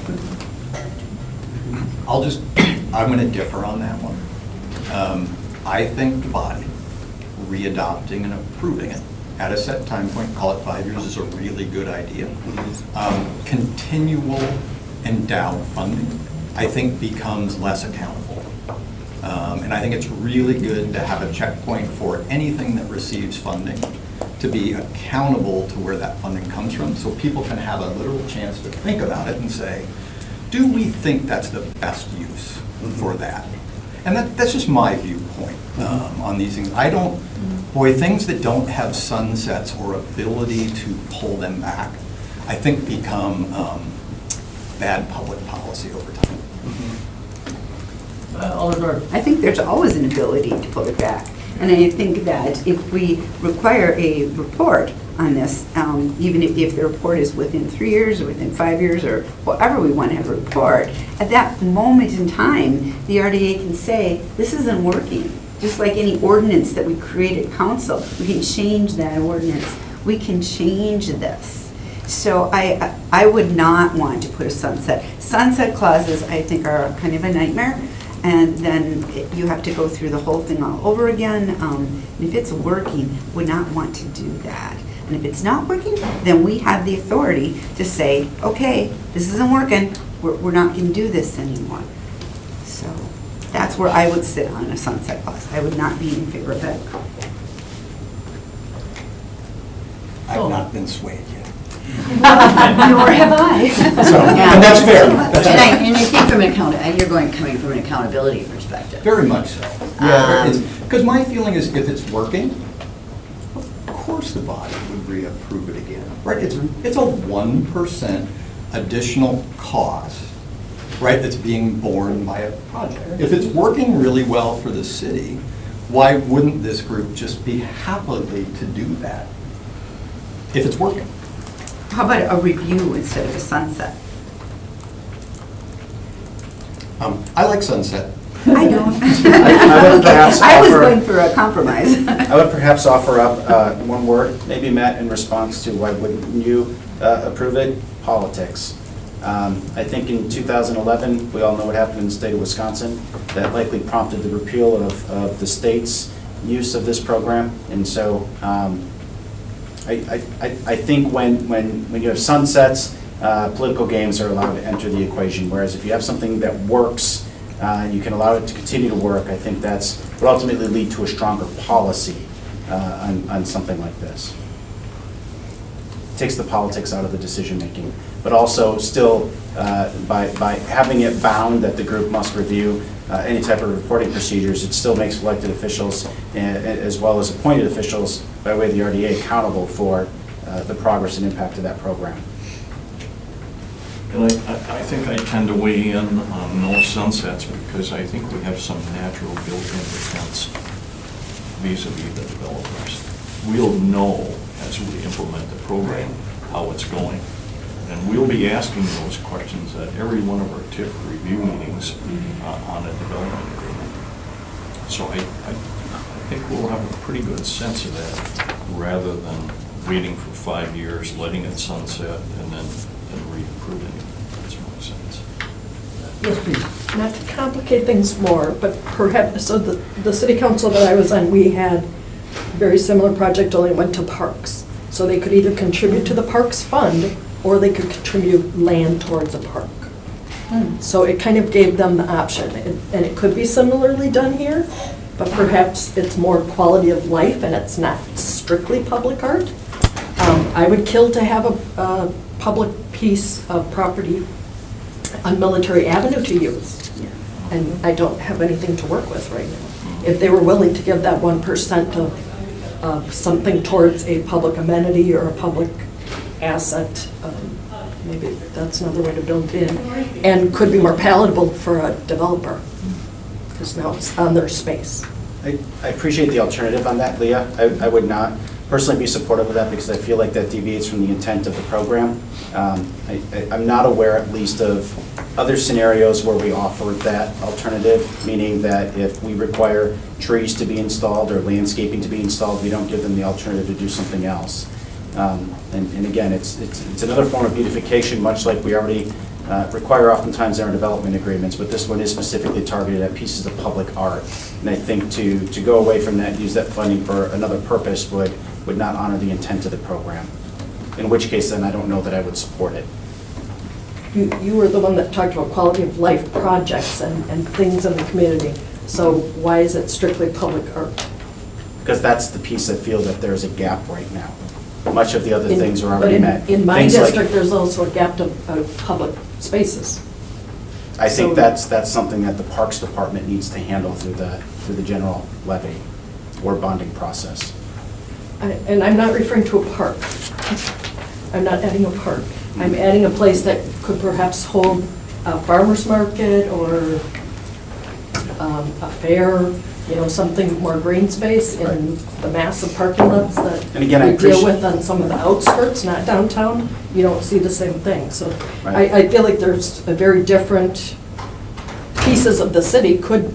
I'm going to differ on that one. I think the body readopting and approving it at a set time point, call it 5 years, is a really good idea. Continual endowed funding, I think, becomes less accountable. And I think it's really good to have a checkpoint for anything that receives funding to be accountable to where that funding comes from, so people can have a literal chance to think about it and say, do we think that's the best use for that? And that's just my viewpoint on these things. Things that don't have sunsets or ability to pull them back, I think become bad public policy over time. Alder. I think there's always an ability to pull it back. And I think that if we require a report on this, even if the report is within 3 years or within 5 years or whatever we want to have a report, at that moment in time, the RDA can say, this isn't working. Just like any ordinance that we create at council, we can change that ordinance. We can change this. So I would not want to put a sunset. Sunset clauses, I think, are kind of a nightmare. And then you have to go through the whole thing all over again. And if it's working, would not want to do that. And if it's not working, then we have the authority to say, okay, this isn't working, we're not going to do this anymore. So that's where I would sit on a sunset clause. I would not be in favor of it. I've not been swayed yet. Nor have I. And that's fair. That's fair. And I think coming from an accountability perspective. Very much so. Yeah, because my feeling is if it's working, of course the body would reapprove it again, right? It's a 1% additional cost, right, that's being borne by a project. If it's working really well for the city, why wouldn't this group just be happily to do that if it's working? How about a review instead of a sunset? I like sunset. I don't. I would perhaps I was offer- going for a compromise. I would perhaps offer up one word, maybe Matt, in response to why wouldn't you approve it? Politics. I think in 2011, we all know what happened in the state of Wisconsin. That likely prompted the repeal of the state's use of this program. And so I think when you have sunsets, political games are allowed to enter the equation. Whereas if you have something that works, and you can allow it to continue to work, I think that's would ultimately lead to a stronger policy on something like this. Takes the politics out of the decision-making, but also still, by having it bound that the group must review any type of reporting procedures, it still makes elected officials, as well as appointed officials, by way of the RDA, accountable for the progress and impact of that program. And I think I tend to weigh in on no sunsets because I think we have some natural built-in defense vis-a-vis the developers. We'll know as we implement the program how it's going. And we'll be asking those questions at every one of our TIF review meetings on a development agreement. So I think we'll have a pretty good sense of that rather than waiting for 5 years, letting it sunset, and then reapproving it. That's my sense. Yes, please. Not to complicate things more, but perhaps, so the city council that I was on, we had very similar project, only went to parks. So they could either contribute to the parks fund, or they could contribute land towards a park. So it kind of gave them the option, and it could be similarly done here, but perhaps it's more quality of life and it's not strictly public art. I would kill to have a public piece of property on Military Avenue to use, and I don't have anything to work with right now. If they were willing to give that 1% of something towards a public amenity or a public asset, maybe that's another way to build in, and could be more palatable for a developer, because now it's on their space. I appreciate the alternative on that, Leah. I would not personally be supportive of that because I feel like that deviates from the intent of the program. I'm not aware, at least, of other scenarios where we offer that alternative, meaning that if we require trees to be installed or landscaping to be installed, we don't give them the alternative to do something else. And again, it's another form of beautification, much like we already require oftentimes in our development agreements, but this one is specifically targeted at pieces of public art. And I think to go away from that, use that funding for another purpose would not honor the intent of the program. In which case, then I don't know that I would support it. You were the one that talked about quality of life projects and things in the community. So why is it strictly public art? Because that's the piece I feel that there's a gap right now. Much of the other things are already met. In my Things like- district, there's also a gap of public spaces. I think So- that's something that the Parks Department needs to handle through the general levy or bonding process. And I'm not referring to a park. I'm not adding a park. I'm adding a place that could perhaps hold a farmer's market or a fair, something more green space in the massive parking lots that And again, I we deal appreciate- with on some of the outskirts, not downtown. You don't see the same thing. So Right. I feel like there's a very different pieces of the city could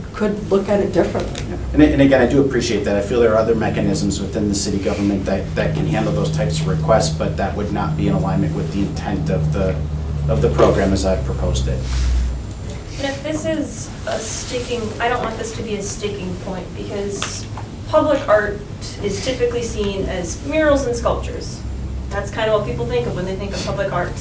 look at it differently. And again, I do appreciate that. I feel there are other mechanisms within the city government that can handle those types of requests, but that would not be in alignment with the intent of the program as I've proposed it. And if this is I don't want this to be a sticking point, because public art is typically seen as murals and sculptures. That's kind of what people think of when they think of public art.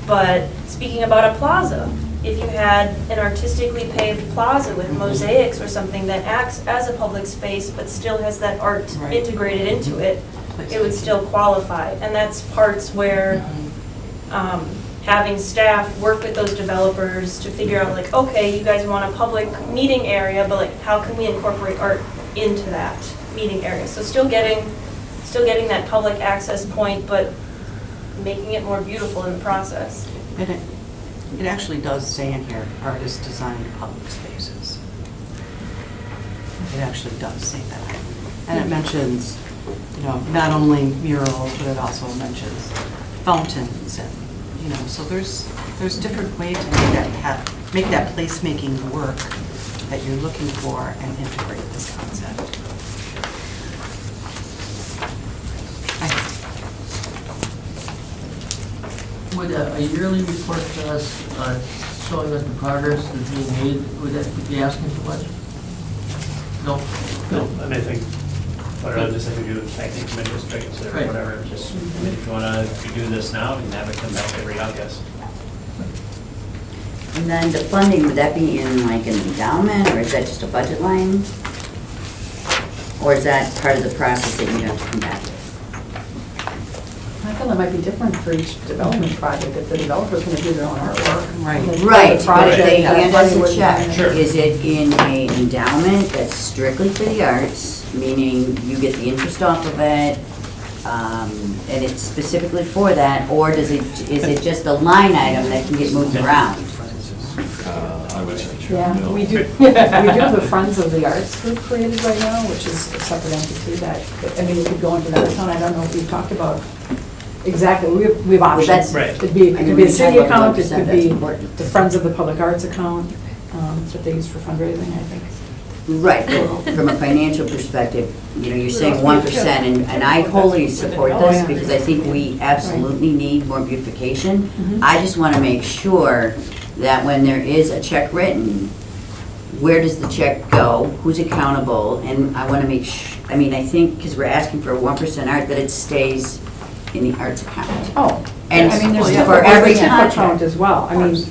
But speaking about a plaza, if you had an artistically paved plaza with mosaics or something that acts as a public space but still has that art integrated into it, it would still qualify. And that's parts where having staff work with those developers to figure out, like, okay, you guys want a public meeting area, but like, how can we incorporate art into that meeting area? So still getting that public access point, but making it more beautiful in the process. And it actually does say in here, art is designed public spaces. It actually does say that. And it mentions, not only murals, but it also mentions fountains and, so there's different ways to make that placemaking work that you're looking for and integrate this concept. Would a yearly report to us showing us the progress that's being made, would that be asking too much? No? No, I think, what I was just saying, we do, I think, from interest or Right. whatever, just, if you want to do this now, and have it come back every August. And then the funding, would that be in like an endowment, or is that just a budget line? Or is that part of the process that you have to come back with? I feel that might be different for each development project, if the developer's gonna do their own artwork. Right. and they Right, the but if project, they that hand money us a would- check, Sure. is it in an endowment that's strictly for the arts, meaning you get the interest off of it, and it's specifically for that, or is it just a line item that can get moved around? I would say sure. Yeah, no. we do, we do have the Friends of the Arts group created right now, which is a separate entity that, we could go into that account, I don't know if we've talked about exactly, we have options. that's- Right. It could be I mean, a we city talk about account, it 1%, could that's be important. the Friends of the Public Arts account, that they use for fundraising, I think. Right, from a financial perspective, you're saying 1%, and I wholly support Oh, this yeah. because I think we absolutely need more beautification. Mhm. I just want to make sure that when there is a check written, where does the check go? Who's accountable? And I want to make I think, because we're asking for 1% art, that it stays in the arts account. Oh, And I mean, there's for different, every there's a TIF account contract. as well, I mean,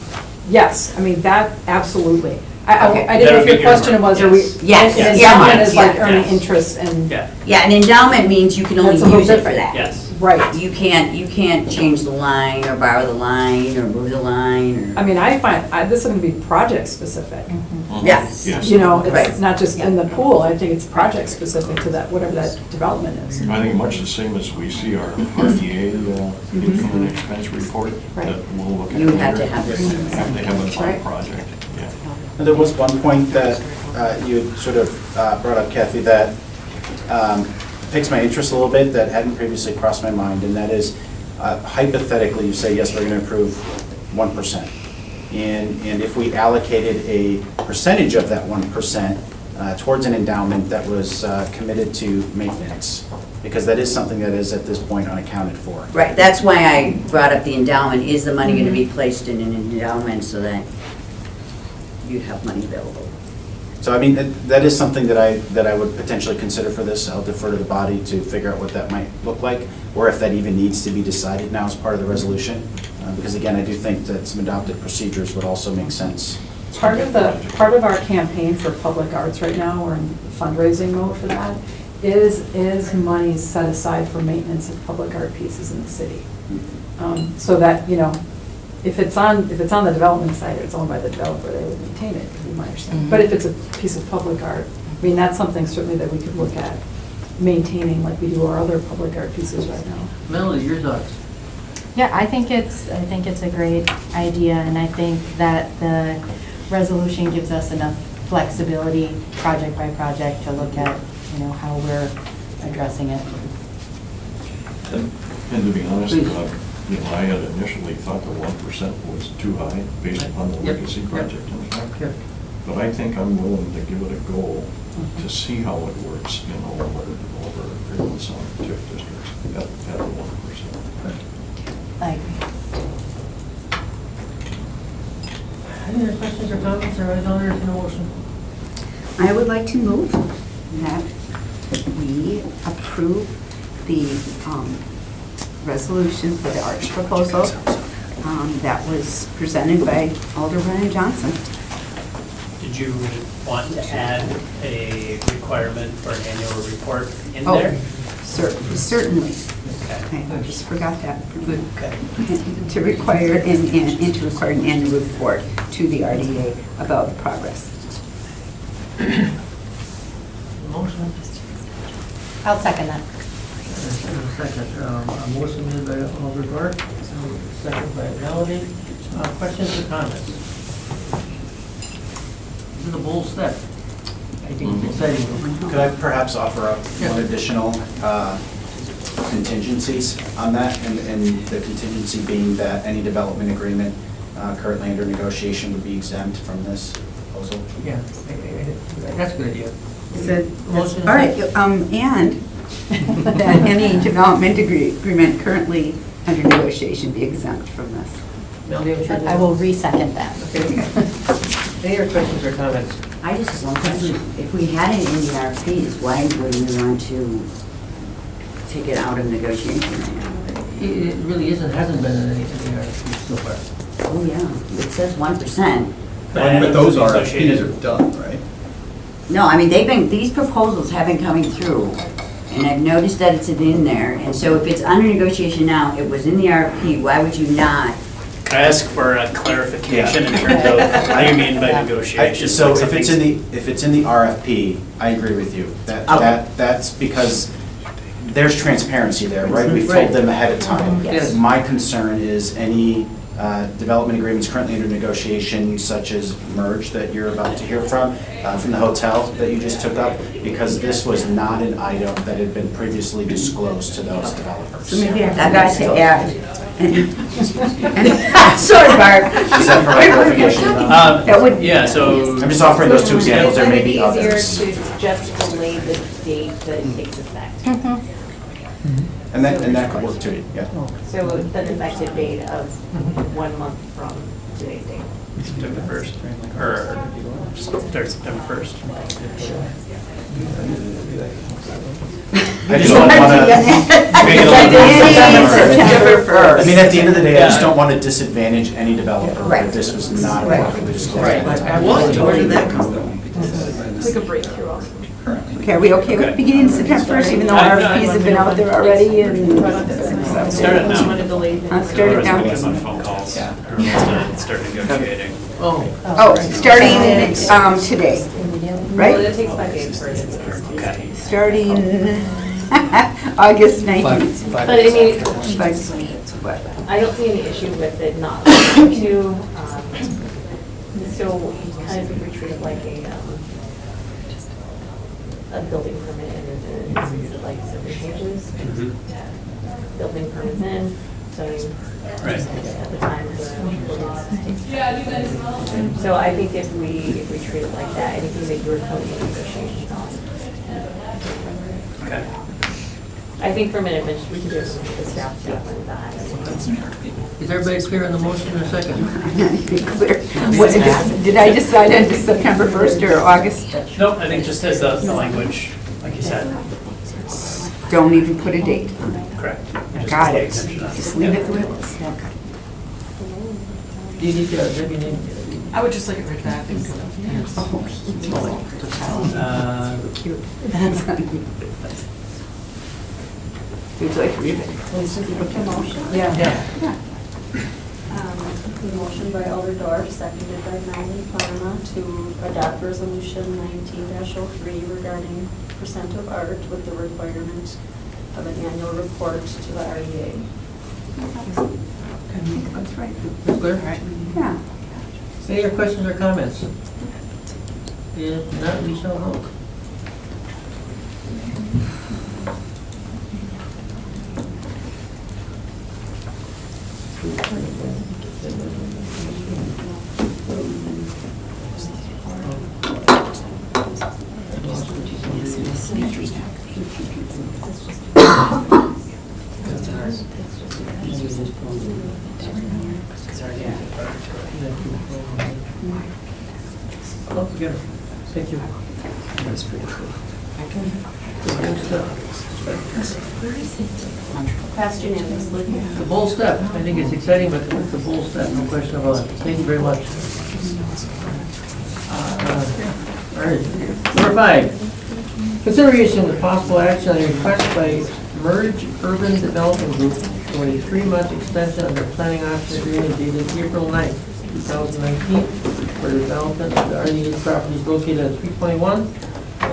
Yes, I mean, that, absolutely. I Okay. I didn't know if your That'd be question earmarked, was, are we? yes. Yes, An yeah, endowment yes, is like yeah, earning yes. interest and, Yeah, Yeah, an endowment means you can only That's a little use it for different. that. yes. right. You can't change the line, or borrow the line, or move the line, I or, mean, I find, this is gonna be project specific. yes. Yes. You know, it's Right. not just in the pool, I think it's project specific to that, whatever that development is. I think much the same as we see our RDA income and expense report Right. that we'll look at. You would have to later. have this. Have to have it on Right. project, yeah. And there was one point that you had sort of brought up, Kathy, that piques my interest a little bit, that hadn't previously crossed my mind, and that is hypothetically, you say, yes, we're going to approve 1%. And if we allocated a percentage of that 1% towards an endowment that was committed to maintenance, because that is something that is at this point unaccounted for. Right, that's why I brought up the endowment. Is the money going to be placed in an endowment so that you'd have money available? So I mean, that is something that I would potentially consider for this. I'll defer to the body to figure out what that might look like, or if that even needs to be decided now as part of the resolution. Because again, I do think that some adopted procedures would also make sense. Part of our campaign for public arts right now, we're in fundraising mode for that, is money set aside for maintenance of public art pieces in the city. So that, you know, if it's on the development side, it's owned by the developer, they would maintain it, would be my understanding. But if it's a piece of public art, I mean, that's something certainly that we could look at maintaining like we do our other public art pieces right now. Melody, your thoughts? Yeah, I think it's a great idea, and I think that the resolution gives us enough flexibility, project by project, to look at, you know, how we're addressing it. And to be honest, you know, I had initially thought the 1% was too high based upon the Yep. legacy project in the Yep. But I think I'm willing to give it a go to see how it works in all of our developer agreements on TIF districts at the 1%. I agree. Any other questions or comments, or is there a motion? I would like to move that we approve the resolution for the arch proposal that was presented by Alderman Johnson. Did you want to add a requirement for an annual report in Oh, there? certainly. Okay. I just forgot that. Okay. To require and to require an annual report to the RDA about the progress. Motion? I'll second that. Second. A motion made by Alder Dorf, second by Melody. Questions or comments? This is a bold step. I think it's exciting. Could I perhaps offer up one additional contingencies on that? And the contingency being that any development agreement currently under negotiation would be exempt from this proposal? Yeah, that's a good idea. All right, and that any development agreement currently under negotiation be exempt from this. Melody, what's your I will re-second that. Okay. Any other questions or comments? I just have one question. If we had it in the RFPs, why wouldn't we want to take it out of negotiation right now? It really hasn't been in any RFPs so far. Oh, yeah, it says 1%. But those RFPs Associated. are done, right? No, I mean, these proposals have been coming through, and I've noticed that it's in there, and so if it's under negotiation now, it was in the RFP, why would you not? Can I ask for a clarification in terms of what you mean by negotiation? So if it's in the RFP, I agree with you. That's because there's transparency there, right? We've Right. told them ahead of time. Yes. My concern is any development agreements currently under negotiation, such as merge that you're about to hear from the hotel that you just took up, because this was not an item that had been previously disclosed to those developers. So maybe I forgot to add. Sorry, Barb. Does that provide clarification? That would- Yeah, so. I'm just offering those two examples, there may be others. Easier to just delay the date that it takes effect. And that could work too, yeah. So the effective date of 1 month from today's date. September 1st, or start September 1st. I just don't want to, Make it a little September first. I mean, at the end of the day, I just don't want to disadvantage any developer Right. if this was not Right. properly disclosed. Right. Where did that come from? It's like a breakthrough also. Okay, are we okay with beginning September 1st, even though RFPs have been out there already and? Start it now. Start it now. Everyone's on phone calls. Everyone's to start negotiating. Oh, starting today, Well, right? it takes 5 days for it. Okay. Starting August 19th. But I mean, What? I don't see any issue with it not allowing to, so kind of if we treat it like a building permit and it's like 7 pages. Building permits in, zoning Right. at the time the. So I think if we treat it like that, anything that you're putting in negotiations on. Okay. I think for a minute, we can do it with the staff with that. Is everybody clear on the motion in a second? Clear. What, did I decide on September 1st or August? Nope, I think just as the language, like you said. Don't even put a date. Correct. Just Got the it. exemption on it. Just leave Yeah. it the way it is. Do you need to, Debbie, need? I would just like it written back. Oh, Cute. Would you like to read it? Yeah. Motion by Alder Dorf, seconded by Melanie Parma, to adopt resolution 19-03 regarding percent of art with the requirement of an annual report to the REA. That's right. Clear? Yeah. Any other questions or comments? If not, we shall vote. All together. Thank you. That's pretty cool. Passed unanimously. It's a bold step. I think it's exciting, but it's a bold step, no question about it. Thank you very much. All right. Number 5, consideration of possible action on a request by Merge Urban Development Group for a 3-month extension of their planning option agreement dated April 9th, 2019 for the development of the RDA properties located at 3.1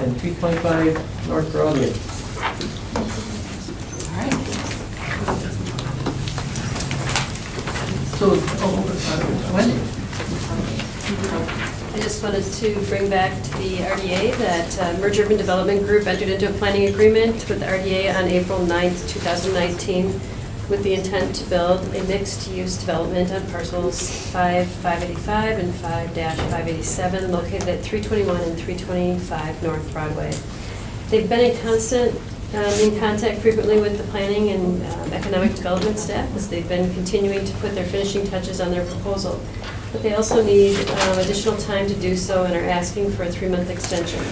and 3.5 North Broadway. So, Wendy? I just wanted to bring back to the RDA that Merge Urban Development Group entered into a planning agreement with the RDA on April 9th, 2019, with the intent to build a mixed-use development on parcels 5-585 and 5-587 located at 321 and 325 North Broadway. They've been in contact frequently with the planning and economic development staff as they've been continuing to put their finishing touches on their proposal. But they also need additional time to do so and are asking for a 3-month extension.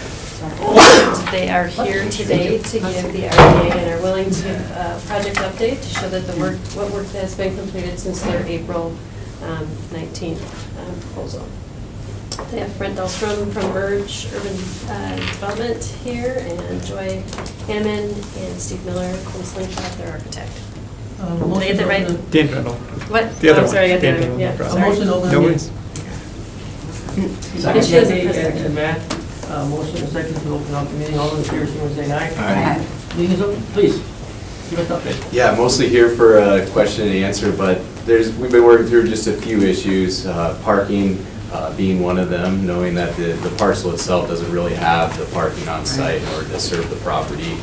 They are here today to give the RDA and are willing to give a project update to show that what work has been completed since their April 19th proposal. They have Brent Dahlstrom from Merge Urban Development here, and Joy Hammond and Steve Miller from Slingshot, their architect. Did I get that right? Dan Brendel. What? The other Oh, sorry, I got one. that Dan right. Yeah, Brendel. sorry. Motion open. No worries. And she doesn't press And Matt, motion and second to open up the meeting. All those in favor, signify by saying aye. Aye. Meeting is open. Please, give us an update. Yeah, mostly here for a question and answer, but we've been working through just a few issues, parking being one of them, knowing that the parcel itself doesn't really have the parking on site in order to serve the property.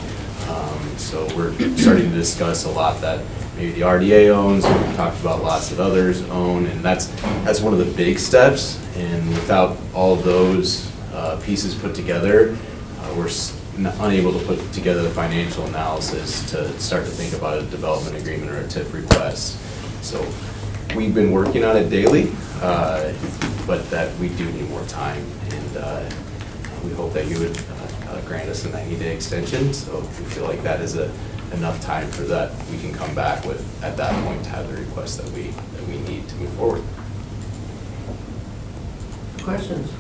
So we're starting to discuss a lot that maybe the RDA owns, and we've talked about lots of others own, and that's one of the big steps. And without all of those pieces put together, we're unable to put together the financial analysis to start to think about a development agreement or a TIF request. So we've been working on it daily, but that we do need more time, and we hope that you would grant us a 90-day extension. So we feel like that is enough time for that. We can come back with, at that point, to have the request that we need to move forward. Questions?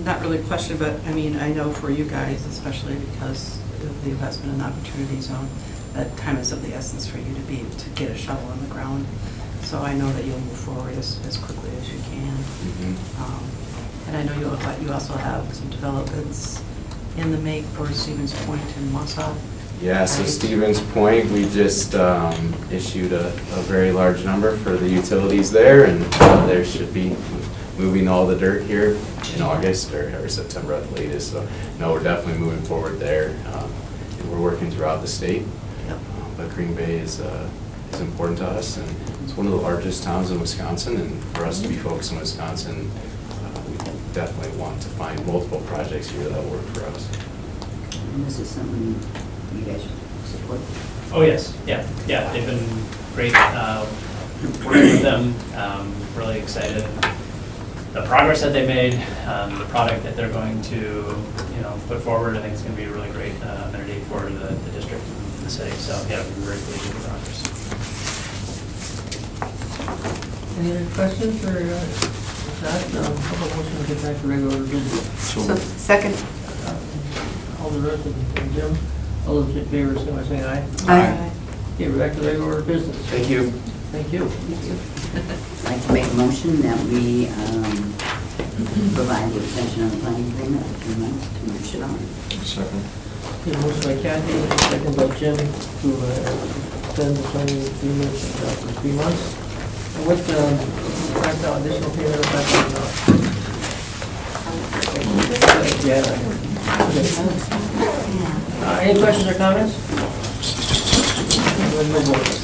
Not really a question, but I mean, I know for you guys, especially because of the investment and opportunity zone, that time is of the essence for you to get a shovel on the ground. So I know that you'll move forward as quickly as you can. And I know you also have some developments in the make for Stevens Point and Wausau. Yeah, so Stevens Point, we just issued a very large number for the utilities there, and there should be moving all the dirt here in August or September at the latest. So no, we're definitely moving forward there. And we're working throughout the state. But Green Bay is important to us, and it's one of the largest towns in Wisconsin, and for us to be focused in Wisconsin, we definitely want to find multiple projects here that work for us. And this is something you guys support? Oh, yes, yeah, they've been great, working with them, really excited. The progress that they made, the product that they're going to, put forward, I think it's going to be a really great amenity for the district and the city. So, yeah, we're very pleased with the progress. Any other questions or, if not, how about motion to get back to regular business? So, second. All the rest and Jim, all those in favor, say by saying aye. Aye. Okay, we're back to regular business. Thank you. Thank you. I'd like to make a motion that we provide the extension of the planning agreement for 3 months to March it on. Second. Okay, motion by Kathy, second by Jim, to extend the planning agreement for 3 months. And what, additional payment effect on, any questions or comments? No votes.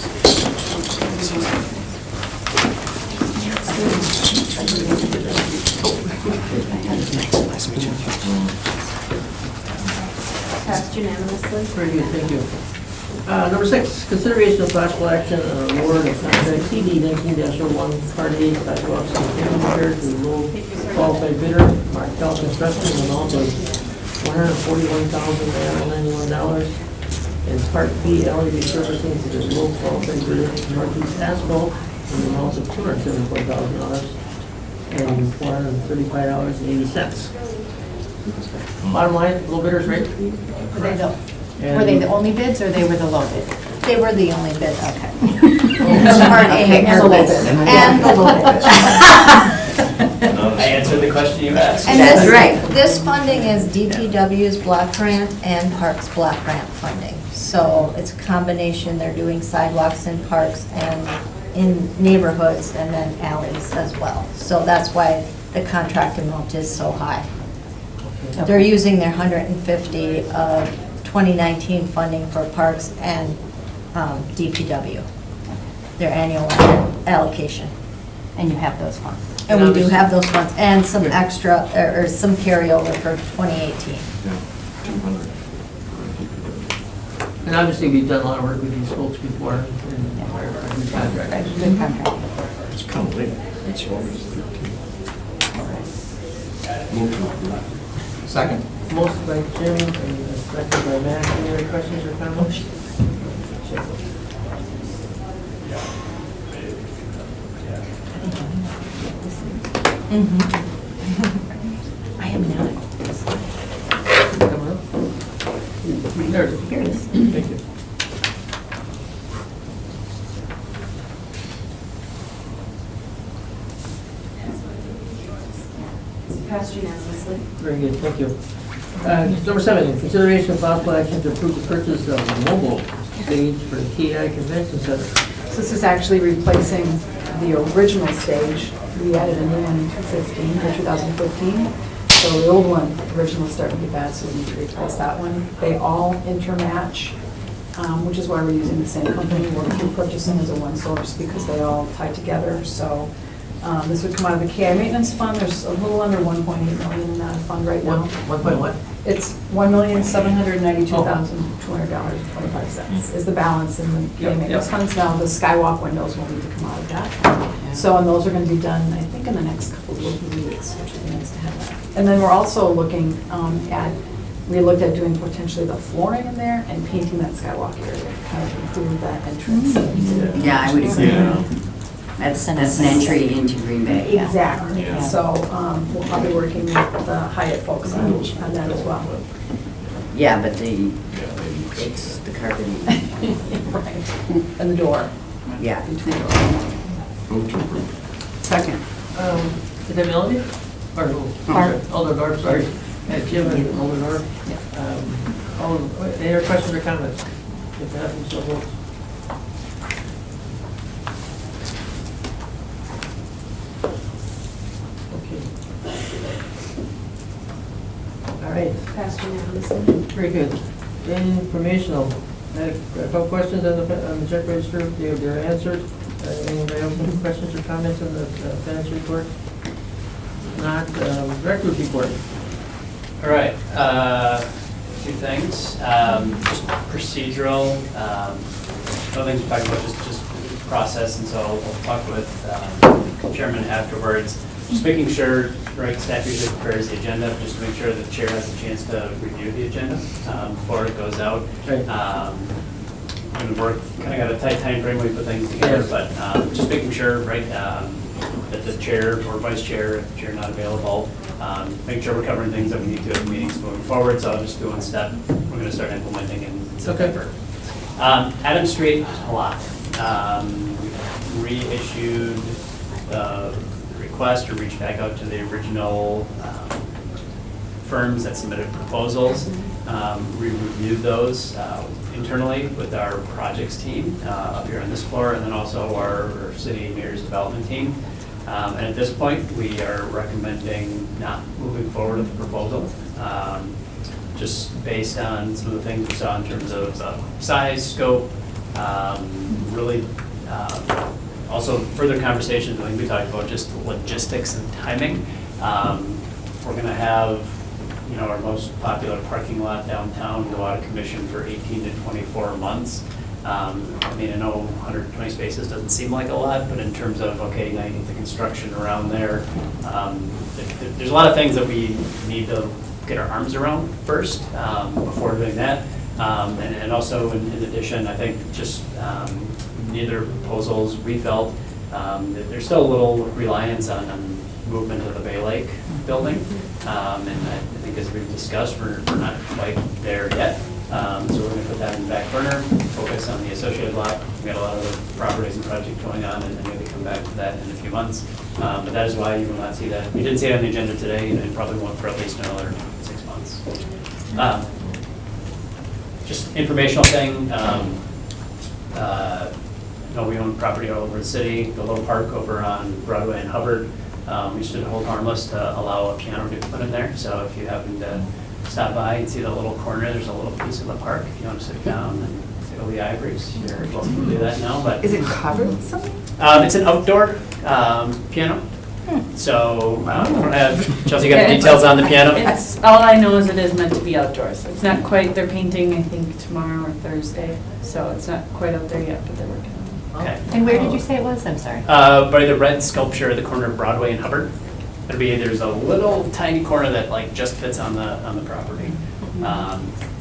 Passed unanimously. Very good, thank you. Number 6, consideration of possible action on award of contract CD 19-01, Part A, sidewalks and pavement repair to low qualified bidder, Markel Construction, in the amount of $141,991. And Part B, alley resurfacing to the low qualified bidder, Northeast Asphalt, in the amount of $274,000 and $435.80. Bottom line, low bidders, right? Were they the only bids or they were the low bid? They were the only bid, okay. Part A and the low bid. And the low bid. I answered the question you asked. And That's this, right. this funding is DPW's block grant and Parks block grant funding. So it's a combination, they're doing sidewalks in parks and in neighborhoods and then alleys as well. So that's why the contract amount is so high. They're using their 150 of 2019 funding for parks and DPW, their annual allocation. And you have those funds. And we do have those funds, and some extra, or some carryover for 2018. Yeah, 200. And obviously, we've done a lot of work with these folks before, and our new contract. Good contract. It's kind of late. It's August 13th. Move to approve. Second. Motion by Jim and second by Matt. Any other questions or comments? I am not. Coming up? There it is. Here it is. Thank you. Passed unanimously. Very good, thank you. Number 7, consideration of possible action to approve the purchase of a mobile stage for the KI Convention Center. So this is actually replacing the original stage. We added a new one in 2015. So the old one, original, is starting to get bad, so we need to replace that one. They all intermatch, which is why we're using the same company. We're purchasing as a one source because they all tie together. So this would come out of the KI maintenance fund. There's a little under 1.8 million in that fund right now. 1.1? It's $1,792,200.25 is the balance in the KI maintenance funds. Now, the skywalk windows will need to come out of that. So, and those are going to be done, I think, in the next couple of weeks, which would be nice to have that. And then we're also looking we looked at doing potentially the flooring in there and painting that skywalk area, kind of improve that entrance. Yeah, I would agree. Yeah. That's an entry into Green Bay. Yeah. Exactly. Yeah. So we'll probably be working with the Hyatt folks on that as well. Yeah, but the, Yeah, they- it's the carpeting. Right. And the door. Yeah. Between doors. Move to approve. Second. Is that Melody? Or who? Barb. Alder Barb, sorry. Jim and Alder Barb. Any other questions or comments? If not, we shall vote. Okay. All right. Passed unanimously. Very good. Informational. I had a couple questions on the check register. They're answered. Anybody else have any questions or comments on the finance report? Not, record report. All right, two things, just procedural, other things we're talking about, just process, and so I'll talk with Chairman afterwards. Just making sure, right, staff usually prepares the agenda, just to make sure the chair has a chance to review the agenda before it goes out. Right. And we're kind of got a tight time frame we put things together, Yes. but just making sure, right, that the chair or vice chair, if the chair not available, make sure we're covering things that we need to at the meetings moving forward. So I'll just do one step. We're going to start implementing in September. Adam Street, a lot. Reissued the request or reached back out to the original firms that submitted proposals. We reviewed those internally with our projects team up here on this floor, and then also our city mayor's development team. And at this point, we are recommending not moving forward with the proposal, just based on some of the things we saw in terms of size, scope, really also further conversations. I think we talked about just logistics and timing. We're going to have, our most popular parking lot downtown go out of commission for 18 to 24 months. I know 120 spaces doesn't seem like a lot, but in terms of, okay, now you need the construction around there. There's a lot of things that we need to get our arms around first before doing that. And also, in addition, I think just neither proposals, we felt that there's still a little reliance on movement of the Bay Lake building. And I think as we've discussed, we're not quite there yet. So we're going to put that in the back burner, focus on the associated lot. We've got a lot of other properties and projects going on, and maybe come back to that in a few months. But that is why you will not see that. We didn't see it on the agenda today, and probably won't for at least another 6 months. Just informational thing. We own property all over the city, the little park over on Broadway and Hubbard. We used to hold harmless to allow a piano to be put in there. So if you happen to stop by and see the little corner, there's a little piece of the park. If you want to sit down and tickle the ivories, you're welcome to do that now. But Is it covered with something? it's an outdoor piano. So I don't have, Chelsea, got the details on the piano? It's, all I know is it is meant to be outdoors. It's not quite, they're painting, I think, tomorrow or Thursday, so it's not quite out there yet, but they're working on it. Okay. And where did you say it was? I'm sorry. By the red sculpture at the corner of Broadway and Hubbard. There's a little tiny corner that just fits on the property.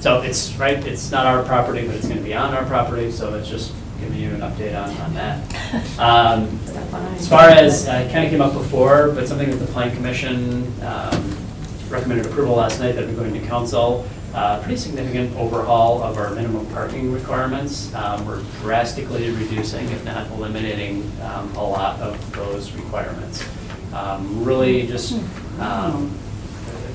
So it's right. It's not our property, but it's going to be on our property. So it's just giving you an update on that. As far as it kind of came up before, but something that the Plan Commission recommended approval last night that we're going to council. Pretty significant overhaul of our minimum parking requirements. We're drastically reducing, if not eliminating, a lot of those requirements. Really just a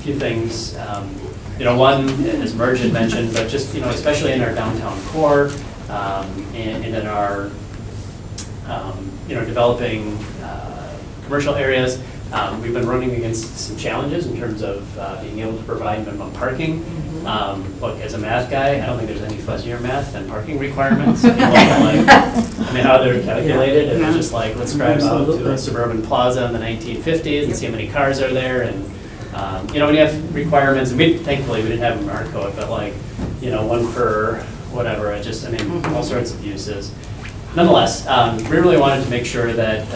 few things. One, as Merge had mentioned, but just, especially in our downtown core and in our, developing commercial areas. We've been running against some challenges in terms of being able to provide minimum parking. Look, as a math guy, I don't think there's any fuzzier math than parking requirements. If you look at, how they're calculated, it was just like, let's drive out to a suburban plaza in the 1950s and see how many cars are there. And, when you have requirements, and thankfully we didn't have them in our code, but one for whatever, all sorts of uses. Nonetheless, we really wanted to make sure that,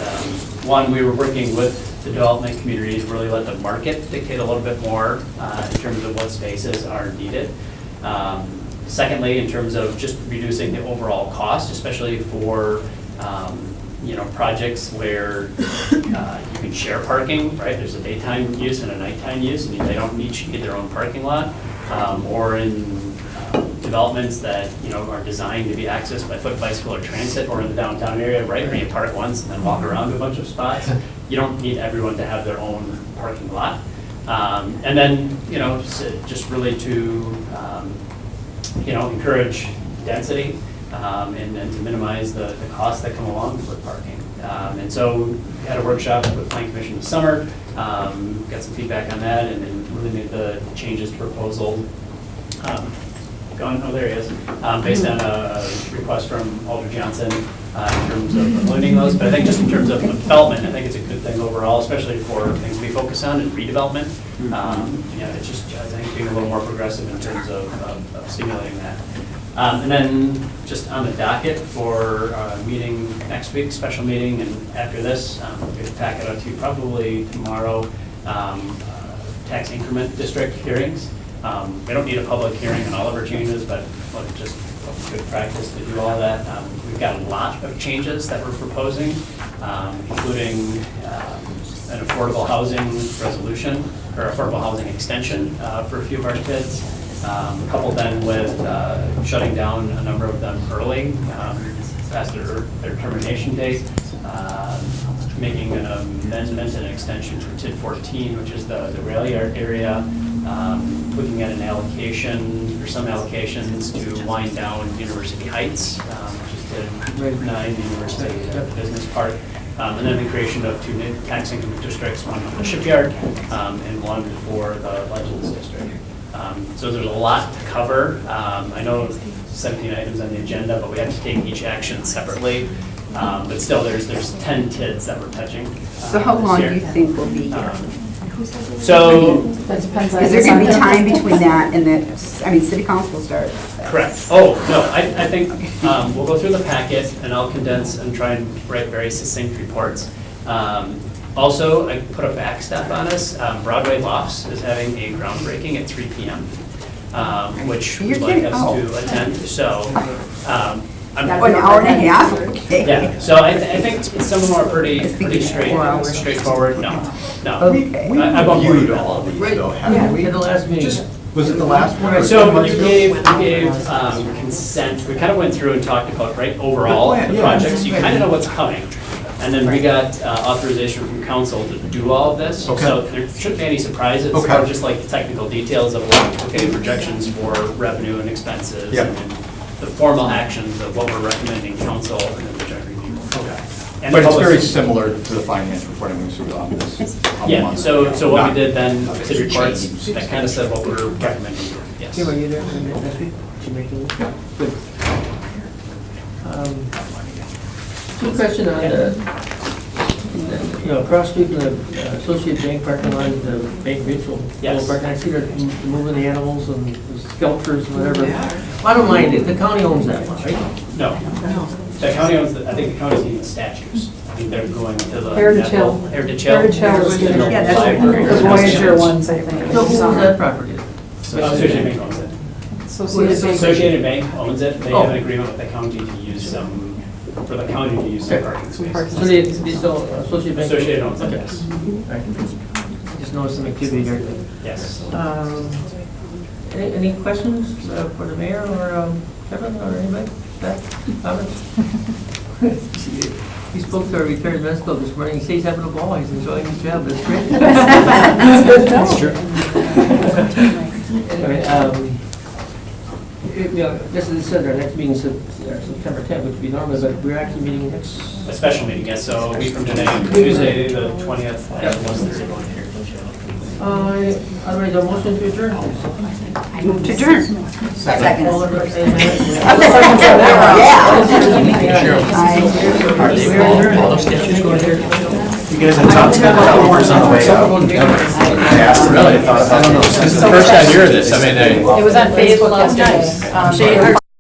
one, we were working with the development community to really let the market dictate a little bit more in terms of what spaces are needed. Secondly, in terms of just reducing the overall cost, especially for projects where you can share parking, right? There's a daytime use and a nighttime use, and they don't each need their own parking lot, or in developments that are designed to be accessed by foot, bicycle, or transit, or in the downtown area, right? Where you park once and then walk around to a bunch of spots. You don't need everyone to have their own parking lot. And then, just really to, encourage density and to minimize the costs that come along with parking. And so we had a workshop with Plan Commission this summer, got some feedback on that, and then really made the changes to proposal. There he is, based on a request from Alder Johnson in terms of limiting those. But I think just in terms of development, I think it's a good thing overall, especially for things we focus on in redevelopment. It's just, I think, being a little more progressive in terms of stimulating that. And then just on the docket for meeting next week, special meeting, and after this, we'll get a packet out to you probably tomorrow, tax increment district hearings. We don't need a public hearing on all of our changes, but just good practice to do all of that. We've got a lot of changes that we're proposing, including an affordable housing resolution, or affordable housing extension for a few of our kids. Coupled then with shutting down a number of them early, past their termination date, making an amendment and an extension for TID 14, which is the rail yard area, looking at an allocation, or some allocations to wind down University Heights, which is TID 9, the University Business Park, and then the creation of 2 new tax increment districts, one for the shipyard and one for the Legends District. So there's a lot to cover. I know 17 items on the agenda, but we have to take each action separately. But still, there's 10 TIDs that we're touching. So how long do you think we'll be here? So, Is there going to be time between that and the, city council will start? correct. Oh, no, I think we'll go through the packet and I'll condense and try and write very succinct reports. Also, I put a backstep on us. Broadway Lofts is having a groundbreaking at 3 p.m., which we'd like us to attend. So, an hour and a half? Okay. Yeah, so I think some of them are pretty straightforward. No. Okay. We've reviewed all of these, though, haven't we? At the last meeting. Was it the last one? or So 2 months you ago? gave consent. We kind of went through and talked about, overall The plan, the yeah. projects. You kind of know what's coming. And then we got authorization from council to do all of this. Okay. So there shouldn't be any surprises. Okay. Or just like the technical details of projections for revenue and expenses. Yeah. And then the formal actions of what we're recommending council and then the joint review. Okay. And But the it's public- very similar to the finance reporting we saw on this. on the Yeah, month. so what we Not- did then, Okay. to reports, that kind of said what we're recommending, yes. Okay, were you there next week? Did you make it? Good. Two questions on across street from the Associate Bank parking lot, the Bank Mutual. Yes. Parking. I see they're moving the animals and the sculptures and whatever. Bottom line is, the county owns that one, right? No. The county owns, I think the county's getting the statues. I think they're going to the. Heritage Hill. Heritage Hill. Heritage Hill was getting- Yeah, that's The Voyager ones, I think. So who owns that property? Associated Bank owns it. Associated Bank. Associated Bank owns it. They Oh. have an agreement with the county to use some, for the county to use some parking spaces. So they still, Associate Bank? Associated owns it, Okay. yes. All right. Just noticed some activity there. Yes. Any questions for the mayor or Kevin or anybody? Beth, comments? He spoke to our retired men's club this morning. He says he's having a ball. He's enjoying his job. That's great. That's true. Just as I said, our next meeting is September 10th, which would be normal, but we're actually meeting next. A special meeting, yes, so a week from today, Tuesday, the 20th. Otherwise, a motion to adjourn. Move to adjourn. Second. All in favor, say amen. You guys had talked about the hours on the way out. I asked them, they thought about it. This is the first I hear of this. I mean, It was on Facebook yesterday.